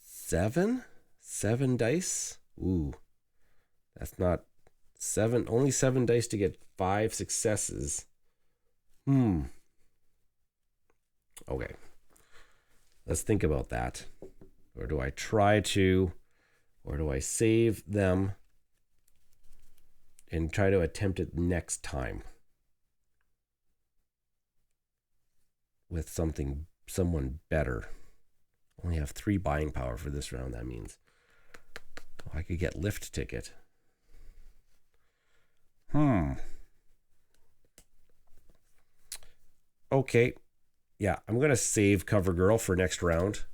7. 7 dice. Ooh, that's not 7. Only 7 dice to get 5 successes. Okay. Let's think about that. Or do I try to, or do I save them and try to attempt it next time with someone better? Only have 3 buying power for this round, that means. Oh, I could get lift ticket. Okay. Yeah, I'm going to save Cover Girl for next round.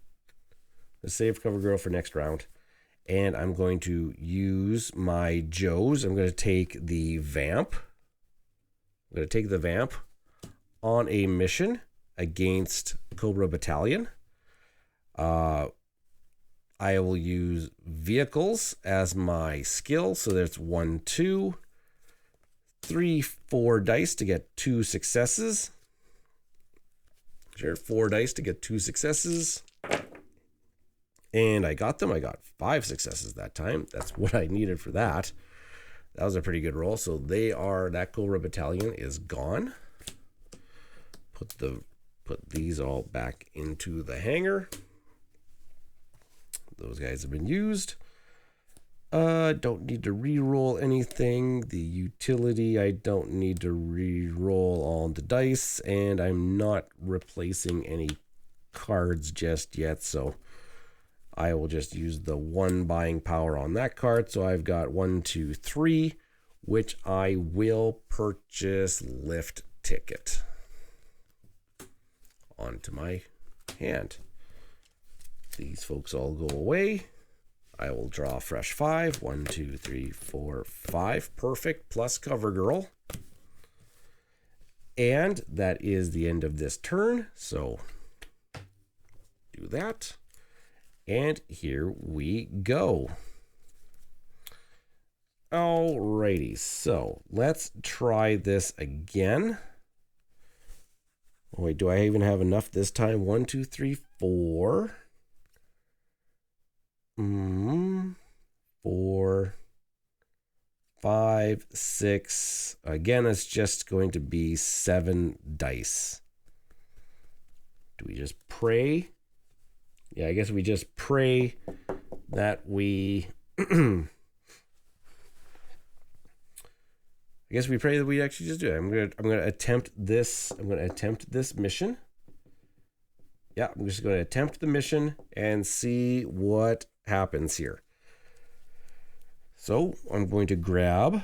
And I'm going to use my Joes. I'm going to take the Vamp. On a mission against Cobra Battalion. I will use vehicles as my skill. So there's 1, 2, 3, 4 dice to get 2 successes. Sure, 4 dice to get 2 successes. And I got them. I got 5 successes that time. That's what I needed for that. That was a pretty good roll. So that Cobra Battalion is gone. Put these all back into the hangar. Those guys have been used. Don't need to re-roll anything. The utility, I don't need to re-roll all the dice. And I'm not replacing any cards just yet. So I will just use the 1 buying power on that card. So I've got 1, 2, 3, which I will purchase lift ticket onto my hand. These folks all go away. I will draw a fresh 5. 1, 2, 3, 4, 5. Perfect. Plus Cover Girl. And that is the end of this turn. So do that. And here we go. Alrighty. So let's try this again. Oh, wait, do I even have enough this time? 1, 2, 3, 4. 4, 5, 6. Again, it's just going to be 7 dice. Do we just pray? Yeah, I guess we just pray that we I guess we pray that we actually just do it. I'm gonna attempt this. I'm gonna attempt this mission. Yeah, I'm just gonna attempt the mission and see what happens here. So I'm going to grab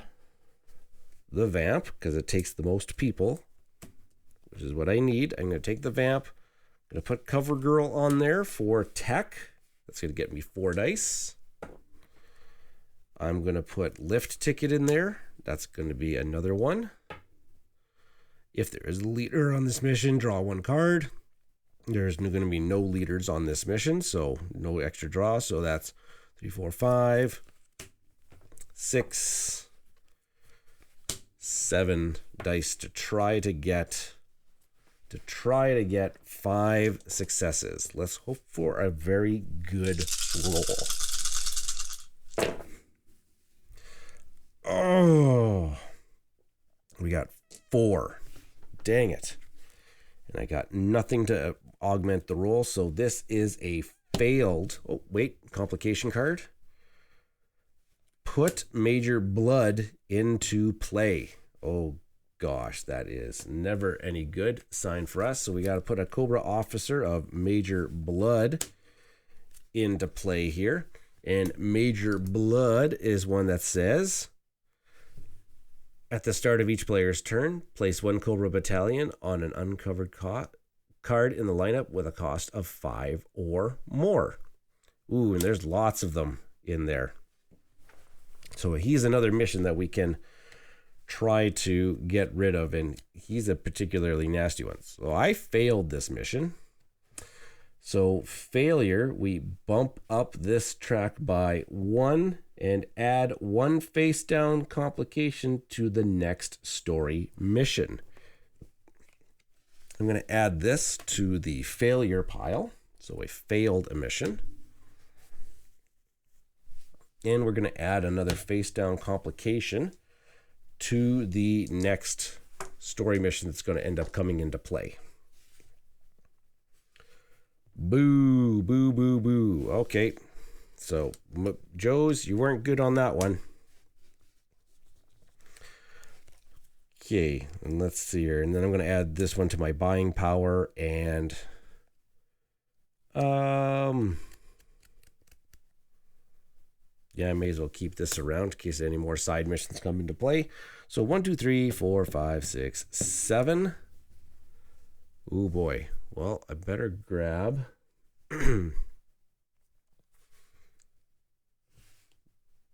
the vamp because it takes the most people, which is what I need. I'm gonna take the vamp. I'm gonna put Cover Girl on there for tech. That's gonna get me 4 dice. I'm gonna put Lift Ticket in there. That's going to be another one. If there is a leader on this mission, draw 1 card. There's going to be no leaders on this mission, so no extra draw. So that's 3, 4, 5, 6, 7 dice to try to get 5 successes. Let's hope for a very good roll. Oh, we got 4. Dang it. And I got nothing to augment the roll. So this is a failed. Oh, wait. Complication card. Put Major Blood into play. Oh, gosh. That is never any good sign for us. So we got to put a Cobra officer of Major Blood into play here. And Major Blood is one that says, at the start of each player's turn, place 1 Cobra battalion on an uncovered card in the lineup with a cost of 5 or more. Ooh, and there's lots of them in there. So he's another mission that we can try to get rid of, and he's a particularly nasty one. So I failed this mission. So failure, we bump up this track by 1 and add 1 face down complication to the next story mission. I'm going to add this to the failure pile. So I failed a mission. And we're going to add another face down complication to the next story mission that's going to end up coming into play. Boo, boo, boo, boo. Okay. So, Joe's, you weren't good on that one. Okay, and let's see here. And then I'm going to add this one to my buying power. And, yeah, I may as well keep this around in case any more side missions come into play. So 1, 2, 3, 4, 5, 6, 7. Oh boy. Well, I better grab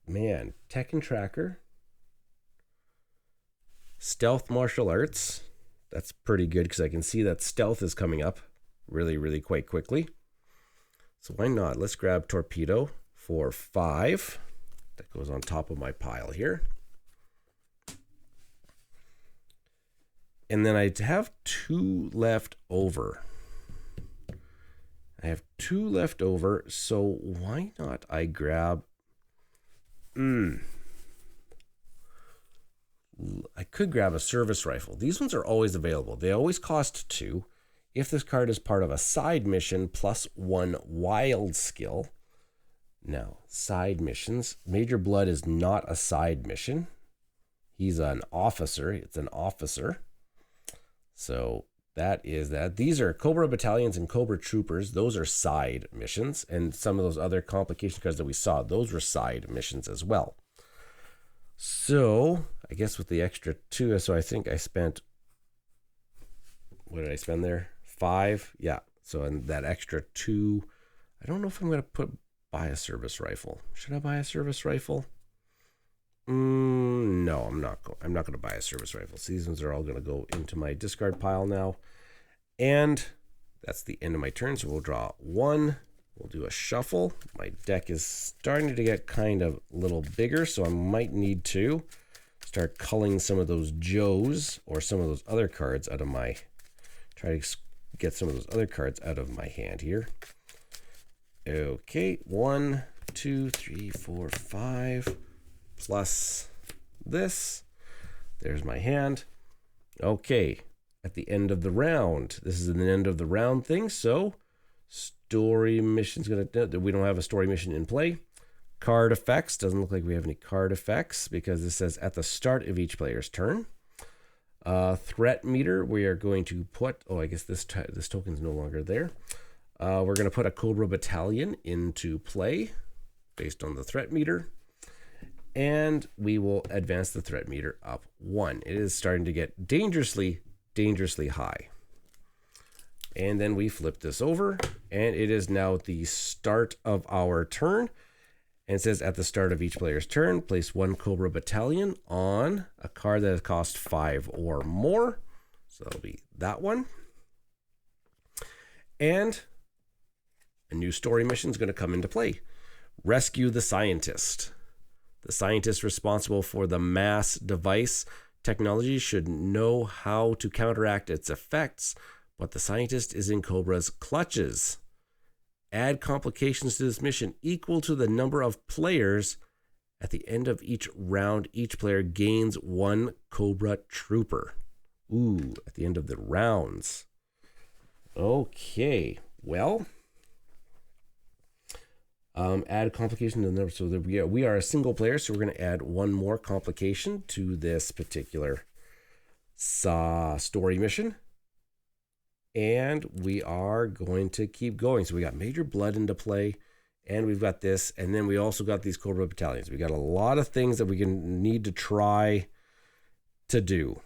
man, Tech and Tracker, Stealth Martial Arts. That's pretty good because I can see that stealth is coming up really, really quite quickly. So why not? Let's grab Torpedo for 5. That goes on top of my pile here. And then I have 2 left over. I have 2 left over, so why not I grab... I could grab a service rifle. These ones are always available. They always cost 2. If this card is part of a side mission plus 1 wild skill. Now, side missions. Major Blood is not a side mission. He's an officer. It's an officer. So that is that. These are Cobra battalions and Cobra troopers. Those are side missions. And some of those other complication cards that we saw, those were side missions as well. So I guess with the extra 2, so I think I spent, what did I spend there? 5. Yeah. So in that extra 2, I don't know if I'm going to buy a service rifle. Should I buy a service rifle? No, I'm not going to buy a service rifle. So these ones are all going to go into my discard pile now. And that's the end of my turn. So we'll draw 1. We'll do a shuffle. My deck is starting to get kind of a little bigger, so I might need to start culling some of those Joes or some of those other cards out of my, try to get some of those other cards out of my hand here. Okay, 1, 2, 3, 4, 5, plus this. There's my hand. Okay, at the end of the round, this is the end of the round thing, so Story mission's going to, we don't have a story mission in play. Card effects, doesn't look like we have any card effects because this says at the start of each player's turn. Threat meter, we are going to put, I guess this token's no longer there. We're going to put a Cobra battalion into play based on the threat meter. And we will advance the threat meter up 1. It is starting to get dangerously high. And then we flip this over, and it is now the start of our turn. And it says at the start of each player's turn, place 1 Cobra battalion on a card that has cost 5 or more. So that'll be that one. And a new story mission is going to come into play. Rescue the scientist. The scientist responsible for the mass device technology should know how to counteract its effects, but the scientist is in Cobra's clutches. Add complications to this mission equal to the number of players. At the end of each round, each player gains 1 Cobra trooper. Ooh, at the end of the rounds. Okay, well, add complication to the number. So we are a single player, so we're going to add 1 more complication to this particular story mission. And we are going to keep going. So we got Major Blood into play, and we've got this, and then we also got these Cobra battalions. We got a lot of things that we need to try to do.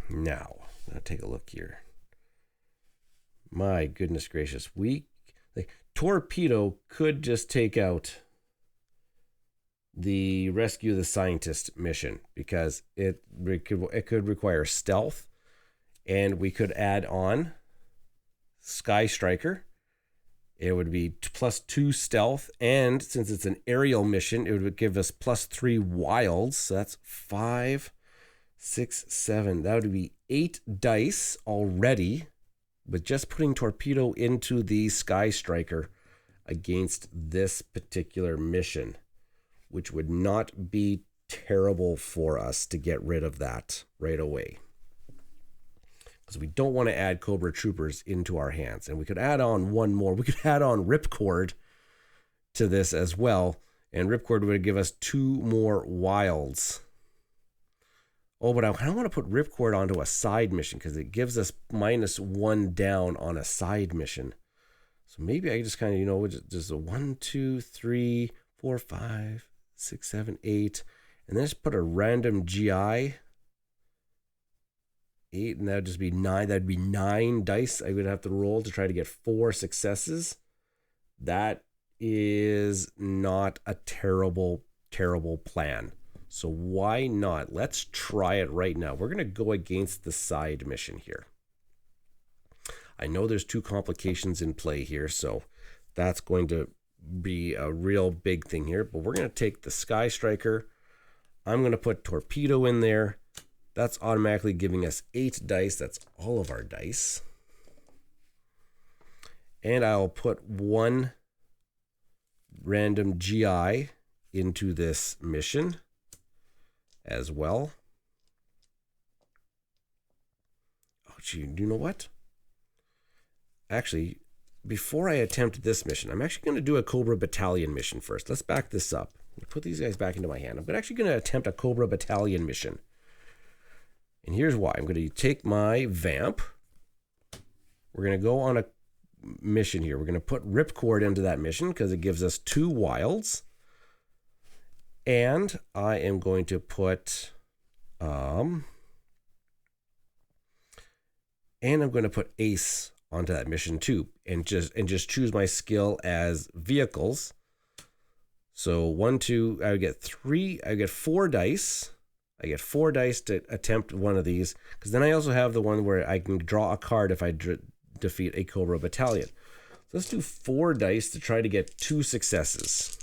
Now, I'm going to take a look here. My goodness gracious. Torpedo could just take out the Rescue the Scientist mission because it could require stealth, and we could add on Sky Striker. It would be +2 stealth, and since it's an aerial mission, it would give us +3 wilds. So that's 5, 6, 7. That would be 8 dice already. But just putting Torpedo into the Sky Striker against this particular mission, which would not be terrible for us to get rid of that right away. Because we don't want to add Cobra Troopers into our hands. And we could add on 1 more. We could add on Ripcord to this as well. And Ripcord would give us 2 more wilds. Oh, but I don't want to put Ripcord onto a side mission because it gives us -1 down on a side mission. So maybe I just kind of, just a 1, 2, 3, 4, 5, 6, 7, 8. And then just put a random GI. 8, and that would just be 9. That'd be 9 dice I would have to roll to try to get 4 successes. That is not a terrible plan. So why not? Let's try it right now. We're going to go against the side mission here. I know there's 2 complications in play here, so that's going to be a real big thing here. But we're going to take the Sky Striker. I'm going to put Torpedo in there. That's automatically giving us 8 dice. That's all of our dice. And I'll put 1 random GI into this mission as well. Oh, gee, you know what? Actually, before I attempt this mission, I'm actually going to do a Cobra Battalion mission first. Let's back this up. Put these guys back into my hand. I'm actually going to attempt a Cobra Battalion mission. And here's why. I'm going to take my Vamp. We're going to go on a mission here. We're going to put Ripcord into that mission because it gives us 2 wilds. And I am going to put, and I'm going to put Ace onto that mission too, and just choose my skill as vehicles. So 1, 2, I would get 3. I get 4 dice. I get 4 dice to attempt one of these, because then I also have the one where I can draw a card if I defeat a Cobra battalion. So let's do 4 dice to try to get 2 successes.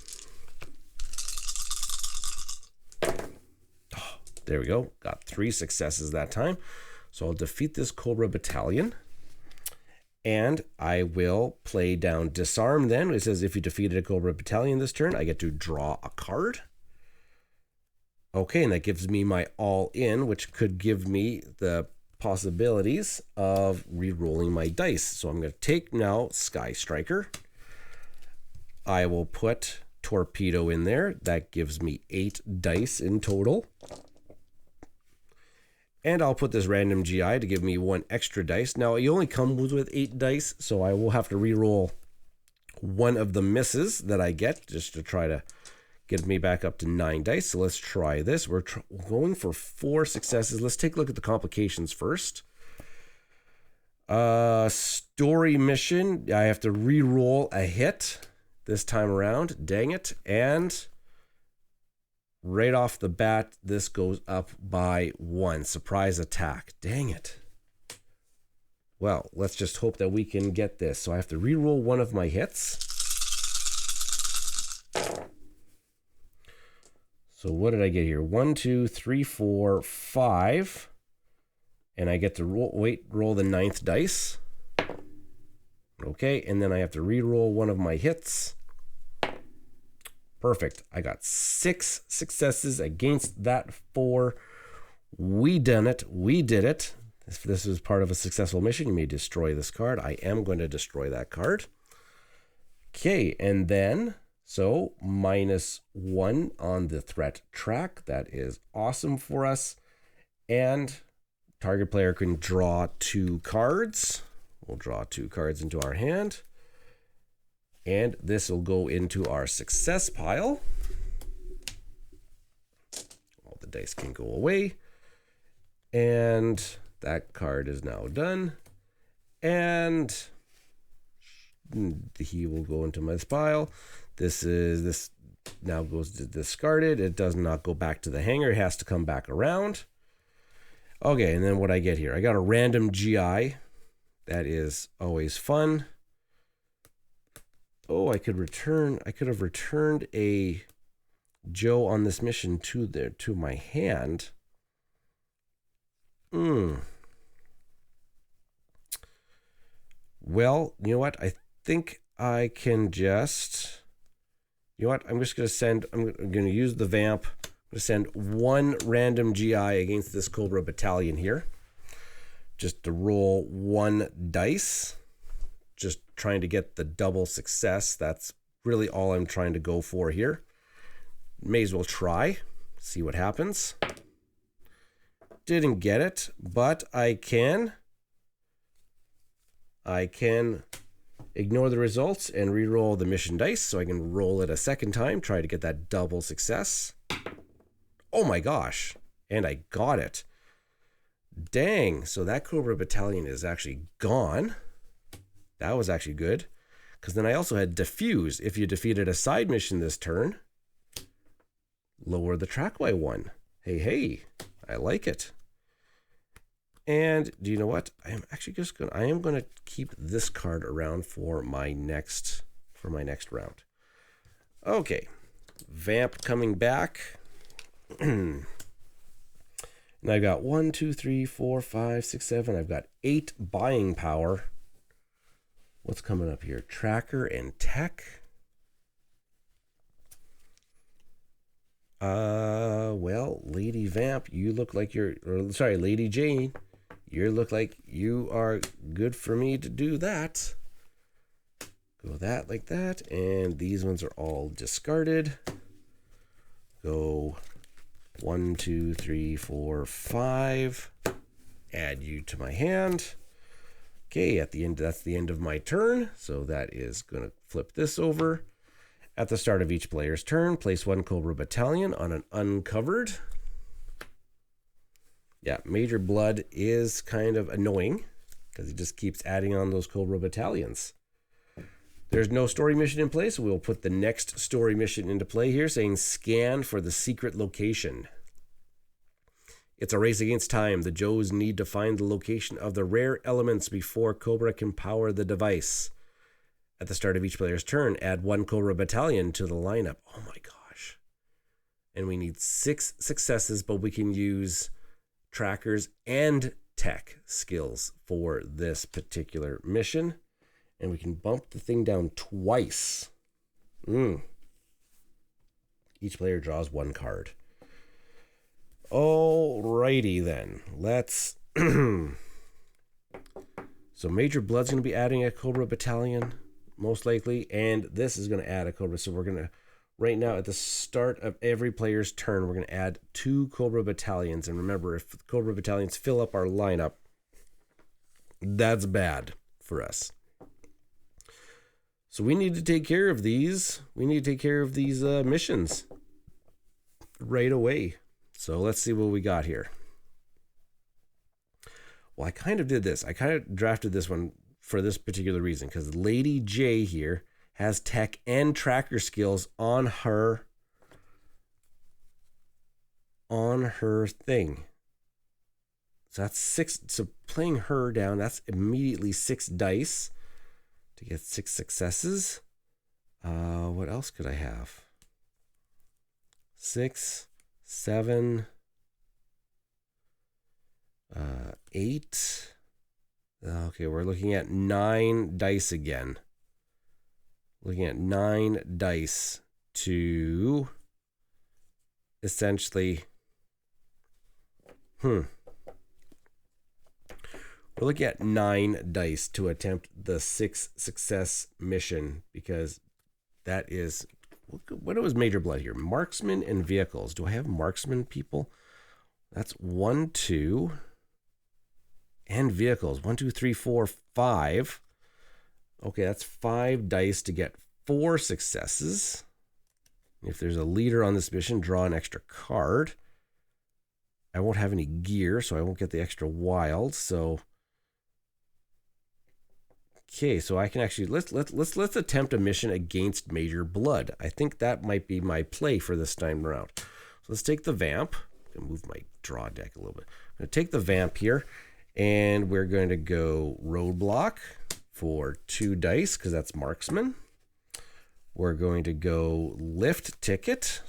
There we go. Got 3 successes that time. So I'll defeat this Cobra battalion. And I will play down Disarm then. It says if you defeated a Cobra battalion this turn, I get to draw a card. Okay, and that gives me my all-in, which could give me the possibilities of re-rolling my dice. So I'm going to take now Sky Striker. I will put Torpedo in there. That gives me 8 dice in total. And I'll put this random GI to give me 1 extra dice. Now, it only comes with 8 dice, so I will have to re-roll one of the misses that I get just to try to get me back up to 9 dice. So let's try this. We're going for 4 successes. Let's take a look at the complications first. Story mission. I have to re-roll a hit this time around. Dang it. And right off the bat, this goes up by 1. Surprise attack. Dang it. Well, let's just hope that we can get this. So I have to re-roll one of my hits. So what did I get here? 1, 2, 3, 4, 5. And I get to roll the 9th dice. Okay, and then I have to re-roll one of my hits. Perfect. I got 6 successes against that 4. We done it. We did it. If this is part of a successful mission, you may destroy this card. I am going to destroy that card. Okay, and then, so -1 on the threat track. That is awesome for us. And target player can draw 2 cards. We'll draw 2 cards into our hand. And this will go into our success pile. All the dice can go away. And that card is now done. And he will go into my pile. This now goes to discarded. It does not go back to the hanger. It has to come back around. Okay, and then what I get here? I got a random GI. That is always fun. Oh, I could have returned a Joe on this mission to my hand. Well, you know what? I think I can just, you know what? I'm just going to I'm going to use the vamp. I'm going to send 1 random GI against this Cobra battalion here. Just to roll 1 dice. Just trying to get the double success. That's really all I'm trying to go for here. May as well try. See what happens. Didn't get it, but I can ignore the results and re-roll the mission dice so I can roll it a second time, try to get that double success. Oh my gosh. And I got it. Dang. So that Cobra battalion is actually gone. That was actually good. Because then I also had diffuse. If you defeated a side mission this turn, lower the track by 1. Hey, I like it. And do you know what? I am going to keep this card around for my next round. Okay. Vamp coming back. And I've got 1, 2, 3, 4, 5, 6, 7. I've got 8 buying power. What's coming up here? Tracker and tech. Well, Lady Vamp, you look like Lady Jane, you look like you are good for me to do that. Go that like that, and these ones are all discarded. Go 1, 2, 3, 4, 5. Add you to my hand. Okay, at the end, that's the end of my turn. So that is going to flip this over. At the start of each player's turn, place 1 Cobra battalion on an uncovered. Yeah, Major Blood is kind of annoying because he just keeps adding on those Cobra battalions. There's no story mission in place, so we'll put the next story mission into play here, saying scan for the secret location. It's a race against time. The Joes need to find the location of the rare elements before Cobra can power the device. At the start of each player's turn, add 1 Cobra battalion to the lineup. Oh my gosh. And we need 6 successes, but we can use trackers and tech skills for this particular mission. And we can bump the thing down twice. Each player draws 1 card. Alrighty then. Let's So Major Blood's going to be adding a Cobra battalion, most likely, and this is going to add a Cobra. So we're going to, right now, at the start of every player's turn, we're going to add 2 Cobra battalions. And remember, if the Cobra battalions fill up our lineup, that's bad for us. So we need to take care of these. We need to take care of these missions right away. So let's see what we got here. Well, I kind of did this. I kind of drafted this one for this particular reason, because Lady J here has tech and tracker skills on her thing. So that's 6. So playing her down, that's immediately 6 dice to get 6 successes. What else could I have? 6, 7, 8. Okay, we're looking at 9 dice again. Looking at 9 dice to essentially... We're looking at 9 dice to attempt the 6 success mission, because that is... What was Major Blood here? Marksman and vehicles. Do I have marksman people? That's 1, 2... And vehicles. 1, 2, 3, 4, 5. Okay, that's 5 dice to get 4 successes. If there's a leader on this mission, draw an extra card. I won't have any gear, so I won't get the extra wild. So, okay, so I can actually let's attempt a mission against Major Blood. I think that might be my play for this time around. So let's take the vamp. I'm gonna move my draw deck a little bit. I'm gonna take the vamp here. And we're going to go roadblock for 2 dice, because that's marksman. We're going to go lift ticket.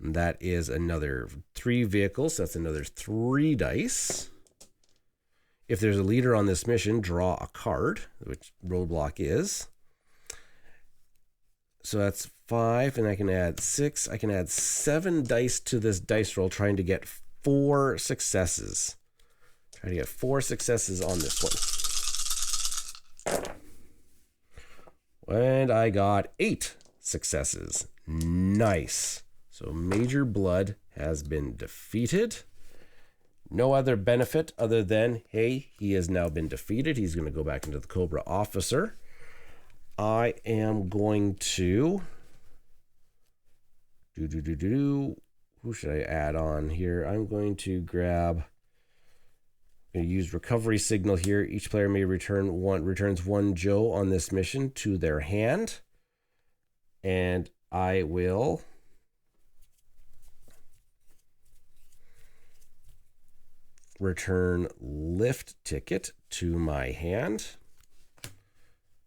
And that is another 3 vehicles. That's another 3 dice. If there's a leader on this mission, draw a card, which roadblock is. So that's 5, and I can add 6. I can add 7 dice to this dice roll, trying to get 4 successes. Try to get 4 successes on this one. And I got 8 successes. Nice. So Major Blood has been defeated. No other benefit other than, hey, he has now been defeated. He's going to go back into the Cobra officer. I am going to... Who should I add on here? I'm going to grab... I'm going to use recovery signal here. Each player may returns 1 Joe on this mission to their hand. And I will return lift ticket to my hand.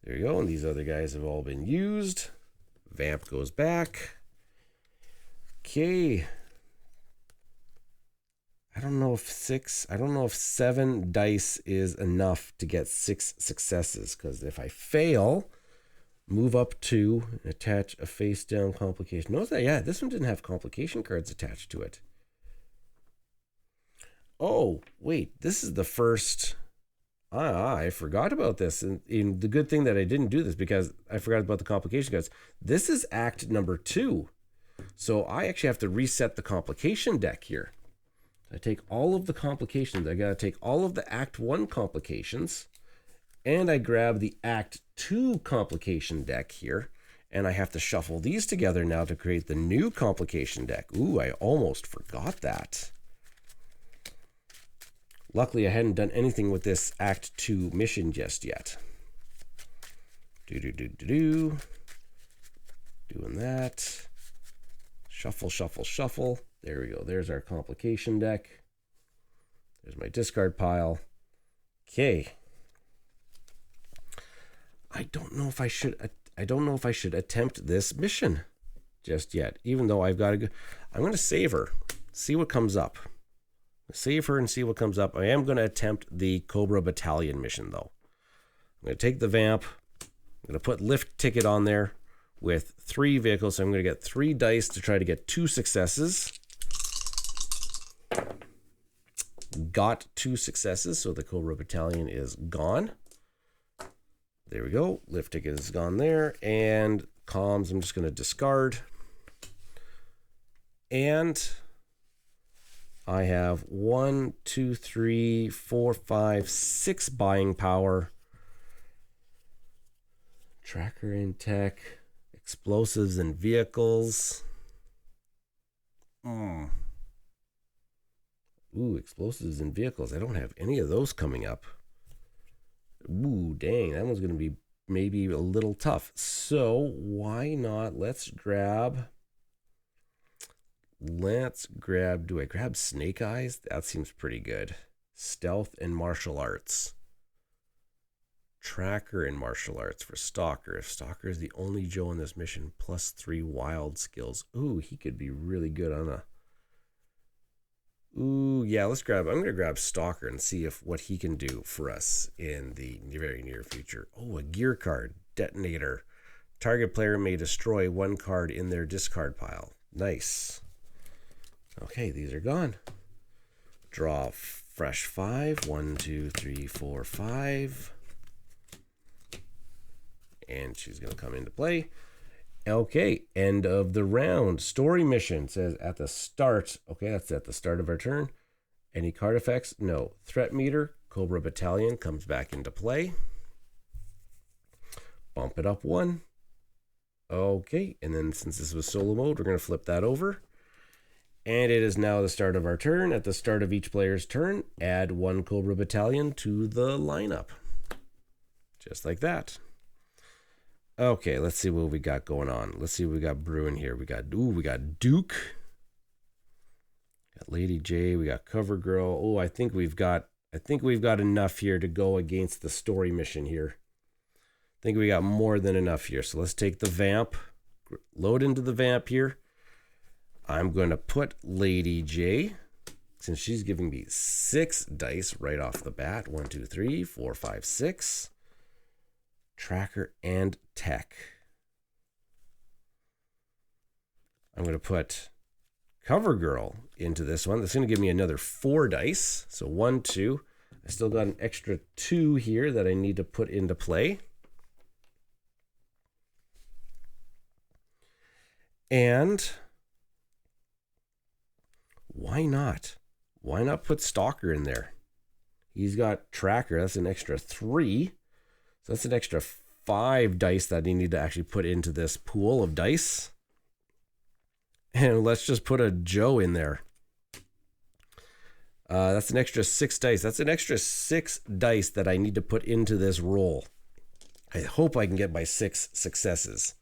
There you go. And these other guys have all been used. Vamp goes back. Okay. I don't know if 7 dice is enough to get 6 successes, because if I fail, move up 2, attach a face down complication. Notice that, yeah, this one didn't have complication cards attached to it. Oh, wait, this is the first... I forgot about this. And the good thing that I didn't do this, because I forgot about the complication cards. This is act number 2. So I actually have to reset the complication deck here. I take all of the complications. I got to take all of the Act 1 complications, and I grab the Act 2 complication deck here, and I have to shuffle these together now to create the new complication deck. Ooh, I almost forgot that. Luckily, I hadn't done anything with this Act 2 mission just yet. Doing that. Shuffle, shuffle, shuffle. There we go. There's our complication deck. There's my discard pile. Okay. I don't know if I should attempt this mission just yet, even though I've got to go. I'm going to save her. See what comes up. Save her and see what comes up. I am going to attempt the Cobra Battalion mission, though. I'm going to take the vamp. I'm going to put lift ticket on there with 3 vehicles. So I'm going to get 3 dice to try to get 2 successes. got 2 successes, so the Cobra Battalion is gone. There we go. Lift ticket is gone there. And comms, I'm just going to discard. And I have 1, 2, 3, 4, 5, 6 buying power. Tracker and tech. Explosives and vehicles. Ooh, explosives and vehicles. I don't have any of those coming up. Ooh, dang. That one's going to be maybe a little tough. So why not? Let's grab... do I grab Snake Eyes? That seems pretty good. Stealth and martial arts. Tracker and martial arts for Stalker. If Stalker is the only Joe in this mission, +3 wild skills. Ooh, he could be really good on a... Ooh, yeah, I'm going to grab Stalker and see what he can do for us in the very near future. Oh, a gear card. Detonator. Target player may destroy 1 card in their discard pile. Nice. Okay, these are gone. Draw fresh 5. 1, 2, 3, 4, 5. And she's going to come into play. Okay, end of the round. Story mission says at the start. Okay, that's at the start of our turn. Any card effects? No. Threat meter. Cobra Battalion comes back into play. Bump it up 1. Okay, and then since this was solo mode, we're going to flip that over. And it is now the start of our turn. At the start of each player's turn, add 1 Cobra Battalion to the lineup. Just like that. Okay, let's see what we got going on. Let's see what we got brewing here. We got Duke. Got Lady J. We got Cover Girl. Oh, I think we've got enough here to go against the story mission here. I think we got more than enough here. So let's take the vamp. Load into the vamp here. I'm going to put Lady J, since she's giving me 6 dice right off the bat. 1, 2, 3, 4, 5, 6. Tracker and tech. I'm going to put Cover Girl into this one. That's going to give me another 4 dice. So 1, 2. I still got an extra 2 here that I need to put into play. And why not? Why not put Stalker in there? He's got Tracker. That's an extra 3. So that's an extra 5 dice that I need to actually put into this pool of dice. And let's just put a Joe in there. That's an extra 6 dice. That's an extra 6 dice that I need to put into this roll. I hope I can get my 6 successes.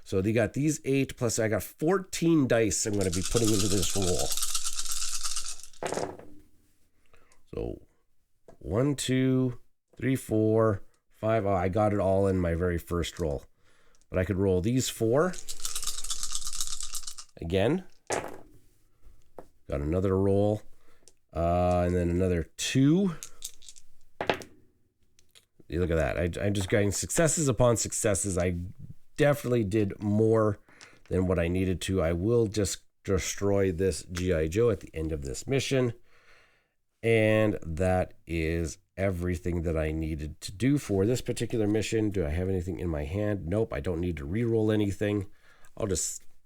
So you got these 8 plus I got 14 dice I'm going to be putting into this roll. So 1, 2, 3, 4, 5. Oh, I got it all in my very first roll. But I could roll these 4. Again. Got another roll. And then another 2. Look at that. I'm just getting successes upon successes. I definitely did more than what I needed to. I will just destroy this G.I. Joe at the end of this mission. And that is everything that I needed to do for this particular mission. Do I have anything in my hand? Nope, I don't need to re-roll anything.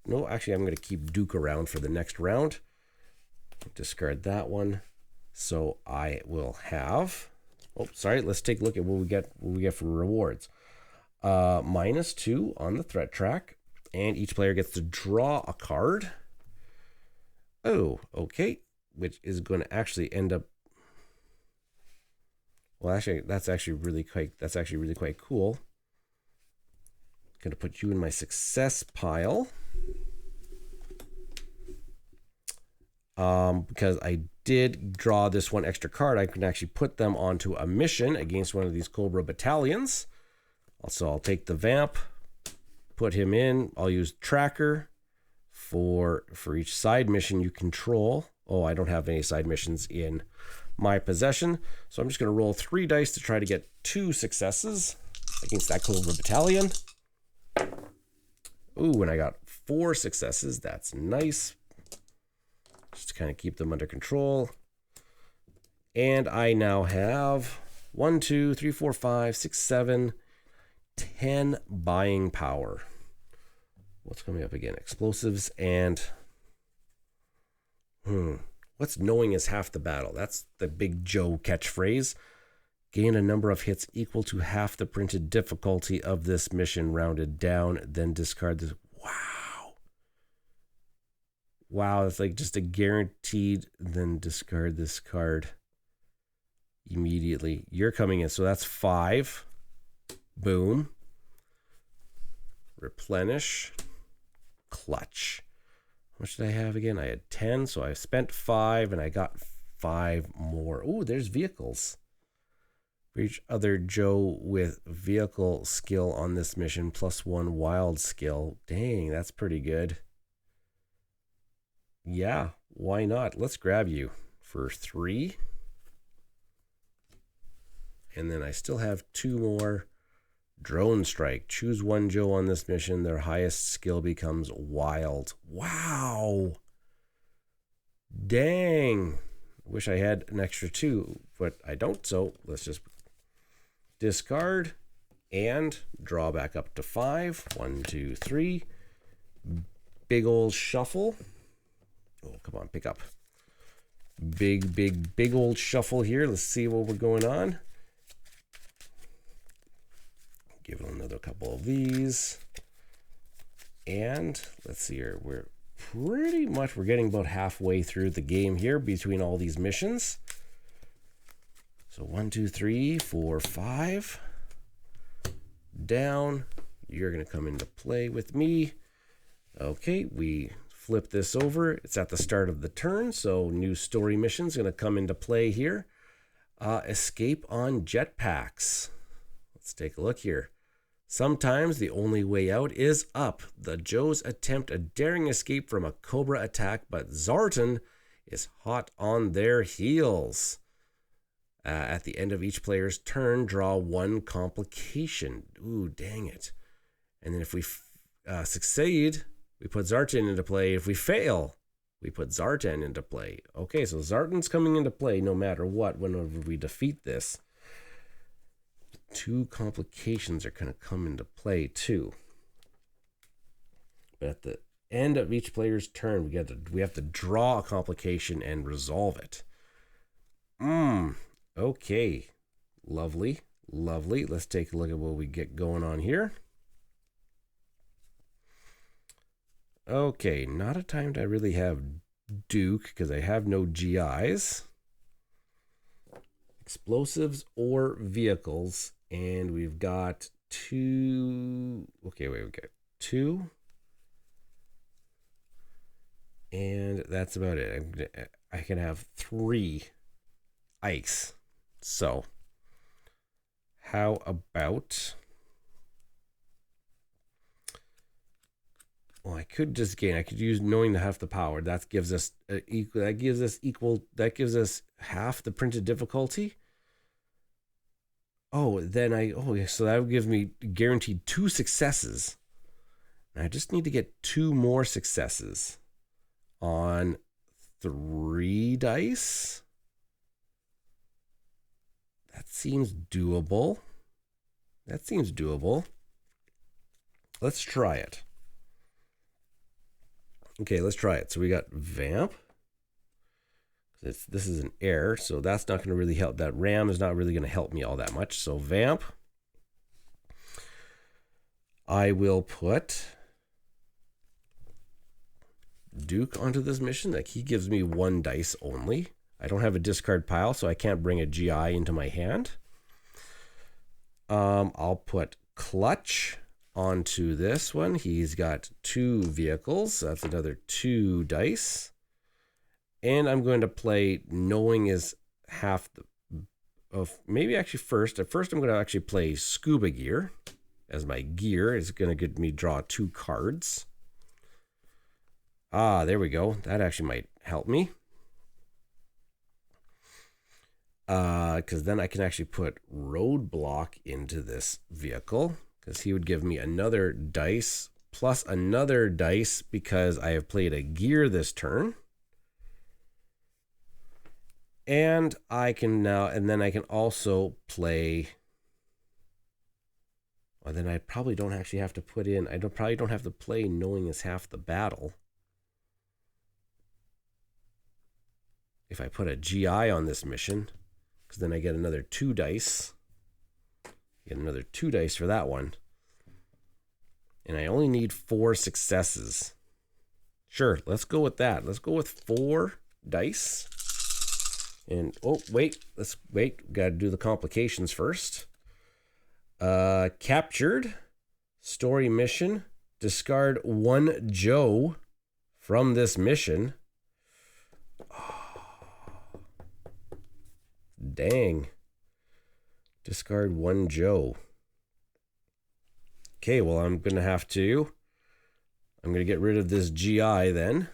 No, actually, I'm going to keep Duke around for the next round. Discard that one. So I will have... Oh, sorry, let's take a look at what we get for rewards. -2 on the threat track, and each player gets to draw a card. Oh, okay. Which is going to actually end up... Well, actually, that's actually really quite cool. Going to put you in my success pile. Because I did draw this 1 extra card, I can actually put them onto a mission against one of these Cobra battalions. Also, I'll take the vamp, put him in. I'll use tracker for each side mission you control. Oh, I don't have any side missions in my possession. So I'm just going to roll 3 dice to try to get 2 successes against that Cobra battalion. Ooh, and I got 4 successes. That's nice. Just to kind of keep them under control. And I now have 1, 2, 3, 4, 5, 6, 7, 10 buying power. What's coming up again? Explosives and... What's knowing is half the battle? That's the Big Joe catchphrase. Gain a number of hits equal to half the printed difficulty of this mission rounded down, then discard this. Wow. Wow, that's like just a guaranteed, then discard this card immediately. You're coming in, so that's 5. Boom. Replenish. Clutch. How much did I have again? I had 10, so I spent 5, and I got 5 more. Ooh, there's vehicles. For each other Joe with vehicle skill on this mission, +1 wild skill. Dang, that's pretty good. Yeah, why not? Let's grab you for 3. And then I still have 2 more. Drone strike. Choose 1 Joe on this mission. Their highest skill becomes wild. Wow. Dang. Wish I had an extra 2, but I don't. So let's just discard and draw back up to 5. 1, 2, 3. Big old shuffle. Oh, come on, pick up. Big old shuffle here. Let's see what we're going on. Give it another couple of these. And let's see here. We're getting about halfway through the game here between all these missions. So 1, 2, 3, 4, 5. Down. You're going to come into play with me. Okay, we flip this over. It's at the start of the turn, so new story mission's going to come into play here. Escape on jetpacks. Let's take a look here. Sometimes the only way out is up. The Joes attempt a daring escape from a Cobra attack, but Zartan is hot on their heels. At the end of each player's turn, draw 1 complication. Ooh, dang it. And then if we succeed, we put Zartan into play. If we fail, we put Zartan into play. Okay, so Zartan's coming into play no matter what whenever we defeat this. 2 complications are going to come into play too. But at the end of each player's turn, we have to draw a complication and resolve it. Okay. Lovely. Let's take a look at what we get going on here. Okay, not a time to really have Duke because I have no GIs. Explosives or vehicles. And we've got 2. Okay, wait, we got 2. And that's about it. I can have 3 ice. So, how about... Well, I could use knowing to half the power. That gives us half the printed difficulty. So that gives me guaranteed 2 successes. And I just need to get 2 more successes on 3 dice. That seems doable. Let's try it. Okay, let's try it. So we got Vamp. This is an air, so that's not going to really help. That ram is not really going to help me all that much. So Vamp. I will put Duke onto this mission. Like, he gives me 1 dice only. I don't have a discard pile, so I can't bring a GI into my hand. I'll put Clutch onto this one. He's got 2 vehicles. So that's another 2 dice. And I'm going to play knowing is half of maybe actually first. At first, I'm going to actually play Scuba Gear as my gear. It's going to get me draw 2 cards. There we go. That actually might help me. Because then I can actually put Roadblock into this vehicle. Because he would give me another dice plus another dice because I have played a gear this turn. And I can now, and then I can also play. Well, then I probably don't actually have to put in, probably don't have to play knowing is half the battle. If I put a GI on this mission, because then I get another 2 dice. Get another 2 dice for that one. And I only need 4 successes. Sure, let's go with that. Let's go with 4 dice. And, oh, wait. Let's wait. Got to do the complications first. Captured. Story mission. Discard 1 Joe from this mission. Oh, dang. Discard 1 Joe. Okay, well, I'm going to get rid of this GI then.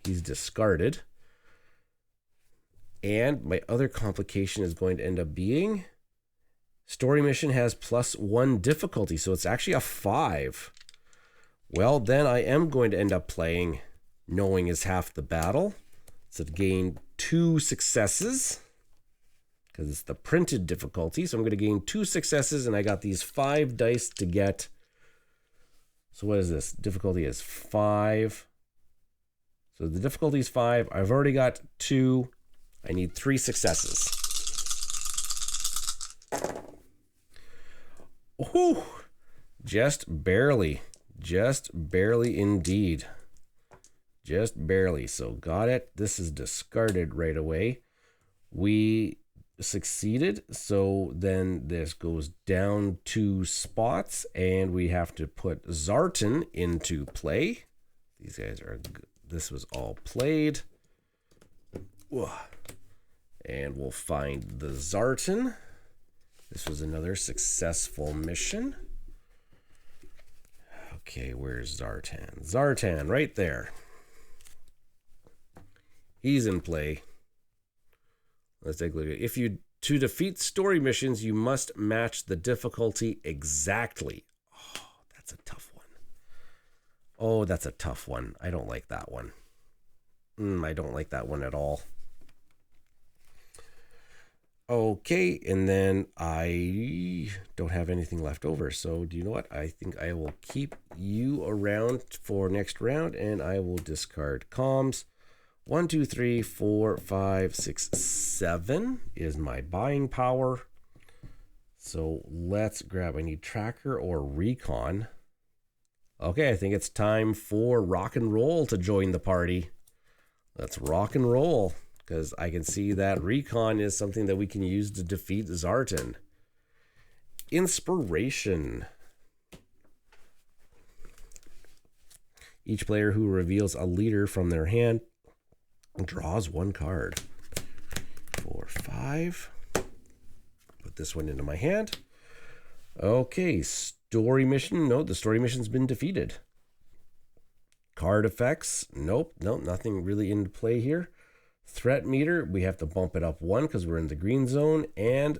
He's discarded. And my other complication is going to end up being story mission has +1 difficulty, so it's actually a 5. Well, then I am going to end up playing knowing is half the battle. So to gain 2 successes, because it's the printed difficulty. So I'm going to gain 2 successes, and I got these 5 dice to get. So what is this? Difficulty is 5. So the difficulty is 5. I've already got 2. I need 3 successes. Ooh, just barely. Just barely indeed. Just barely. So got it. This is discarded right away. We succeeded. So then this goes down 2 spots, and we have to put Zartan into play. These guys are good. This was all played. And we'll find the Zartan. This was another successful mission. Okay, where's Zartan? Zartan, right there. He's in play. Let's take a look. To defeat story missions, you must match the difficulty exactly. Oh, that's a tough one. Oh, that's a tough one. I don't like that one. I don't like that one at all. Okay, and then I don't have anything left over. So do you know what? I think I will keep you around for next round, and I will discard comms. 1, 2, 3, 4, 5, 6, 7 is my buying power. So let's grab, I need tracker or recon. Okay, I think it's time for rock and roll to join the party. Let's rock and roll, because I can see that recon is something that we can use to defeat Zartan. Inspiration. Each player who reveals a leader from their hand draws 1 card. 4, 5. Put this one into my hand. Okay, story mission. No, the story mission's been defeated. Card effects. Nope, nothing really into play here. Threat meter, we have to bump it up 1 because we're in the green zone. And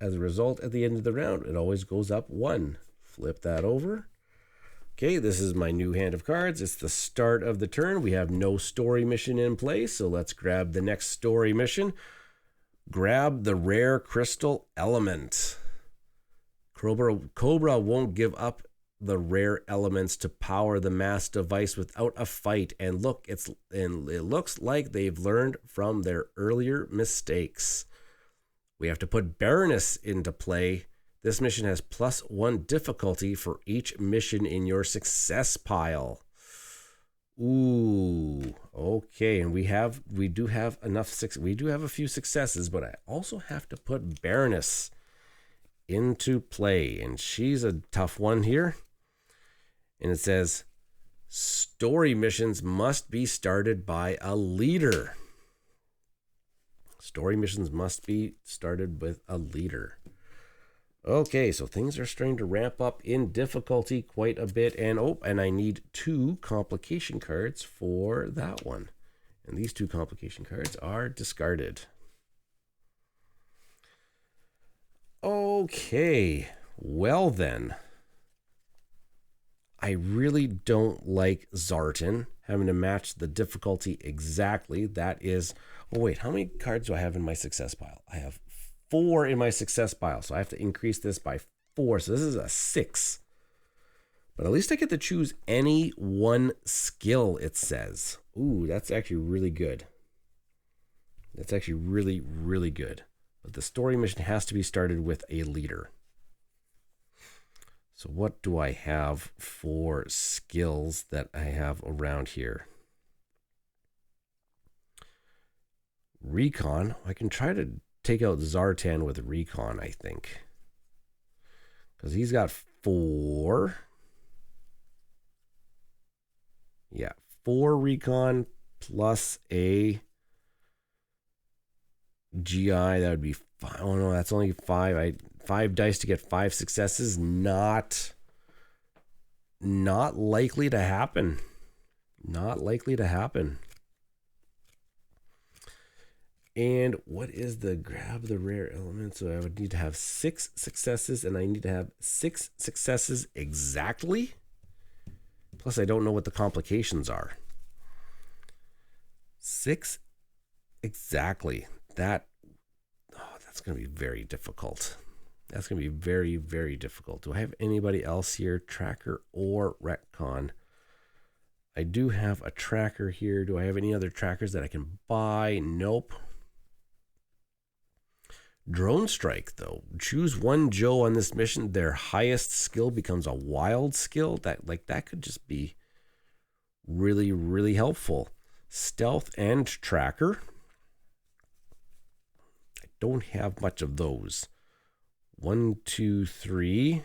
as a result, at the end of the round, it always goes up 1. Flip that over. Okay, this is my new hand of cards. It's the start of the turn. We have no story mission in place, so let's grab the next story mission. Grab the rare crystal element. Cobra won't give up the rare elements to power the mass device without a fight. And look, it looks like they've learned from their earlier mistakes. We have to put Baroness into play. This mission has +1 difficulty for each mission in your success pile. Ooh, okay, and we do have a few successes, but I also have to put Baroness into play, and she's a tough one here. And it says story missions must be started by a leader. Story missions must be started with a leader. Okay, so things are starting to ramp up in difficulty quite a bit. And I need 2 complication cards for that one. And these 2 complication cards are discarded. Okay, well then. I really don't like Zartan having to match the difficulty exactly. That is, oh wait, how many cards do I have in my success pile? I have 4 in my success pile, so I have to increase this by 4. So this is a 6. But at least I get to choose any one skill, it says. Ooh, that's actually really good. That's actually really, really good. But the story mission has to be started with a leader. So what do I have for skills that I have around here? Recon. I can try to take out Zartan with Recon, I think. Because he's got 4. Yeah, 4 Recon plus a GI. That would be 5. Oh no, that's only 5. 5 dice to get 5 successes. Not likely to happen. Not likely to happen. And what is the grab the rare element? So I would need to have 6 successes, and I need to have 6 successes exactly. Plus, I don't know what the complications are. 6 exactly. That's going to be very difficult. That's going to be very, very difficult. Do I have anybody else here? Tracker or retcon? I do have a tracker here. Do I have any other trackers that I can buy? Nope. Drone strike, though. Choose one Joe on this mission. Their highest skill becomes a wild skill. That could just be really, really helpful. Stealth and tracker. I don't have much of those. 1, 2, 3.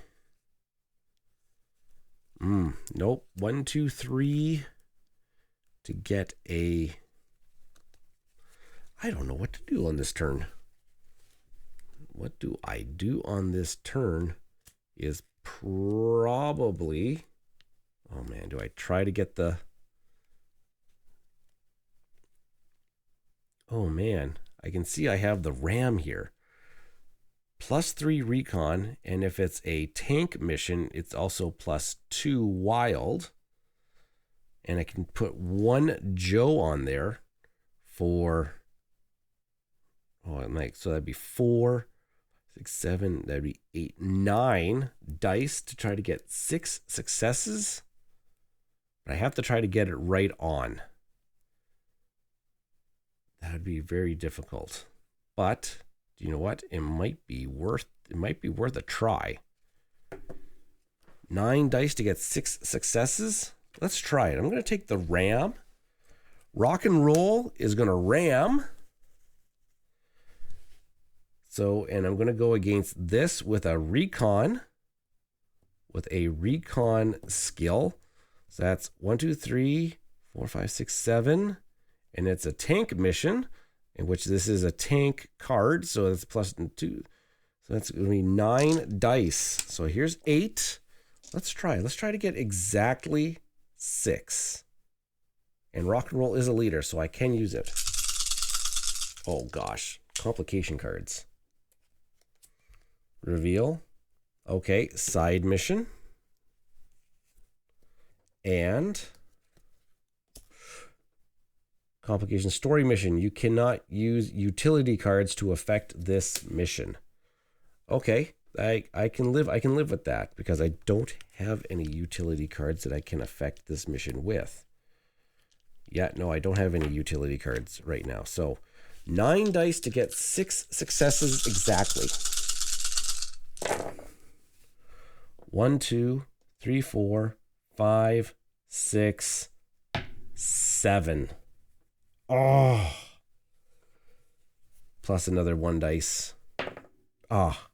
Nope. 1, 2, 3 to get a... I don't know what to do on this turn. What do I do on this turn is probably... Oh man, do I try to get the... Oh man, I can see I have the ram here. +3 recon, and if it's a tank mission, it's also +2 wild. And I can put 1 Joe on there for... Oh, so that'd be 4, 6, 7, that'd be 8, 9 dice to try to get 6 successes. But I have to try to get it right on. That'd be very difficult. But do you know what? It might be worth a try. 9 dice to get 6 successes. Let's try it. I'm going to take the ram. Rock and roll is going to ram. So, and I'm going to go against this with a recon. With a recon skill. So that's 1, 2, 3, 4, 5, 6, 7. And it's a tank mission, in which this is a tank card. So that's +2. So that's going to be 9 dice. So here's 8. Let's try. Let's try to get exactly 6. And rock and roll is a leader, so I can use it. Oh gosh. Complication cards. Reveal. Okay, side mission. And complication story mission. You cannot use utility cards to affect this mission. Okay, I can live with that because I don't have any utility cards that I can affect this mission with. Yeah, no, I don't have any utility cards right now. So 9 dice to get 6 successes exactly. 1, 2, 3, 4, 5, 6, 7. Oh. Plus another 1 dice. Ah.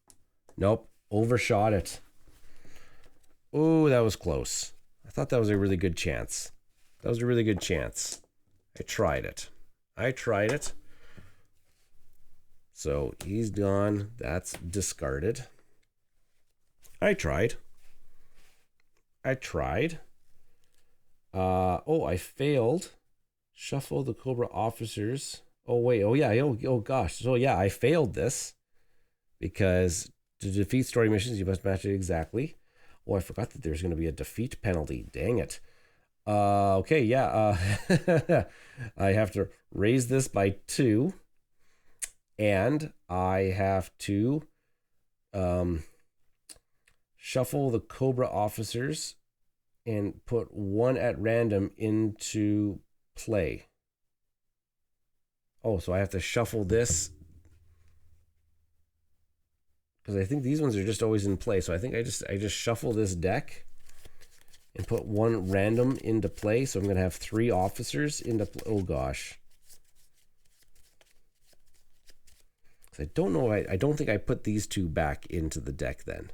Nope. Overshot it. Oh, that was close. I thought that was a really good chance. That was a really good chance. I tried it. So he's gone. That's discarded. I tried. Oh, I failed. Shuffle the Cobra officers. Oh, wait. Oh, yeah. Oh, gosh. So, yeah, I failed this because to defeat story missions, you must match it exactly. Oh, I forgot that there's going to be a defeat penalty. Dang it. Okay, yeah. I have to raise this by 2. And I have to shuffle the Cobra officers and put 1 at random into play. Oh, so I have to shuffle this because I think these ones are just always in play. So I think I just shuffle this deck and put 1 random into play. So I'm going to have 3 officers into play. Oh gosh. I don't know. I don't think I put these 2 back into the deck then.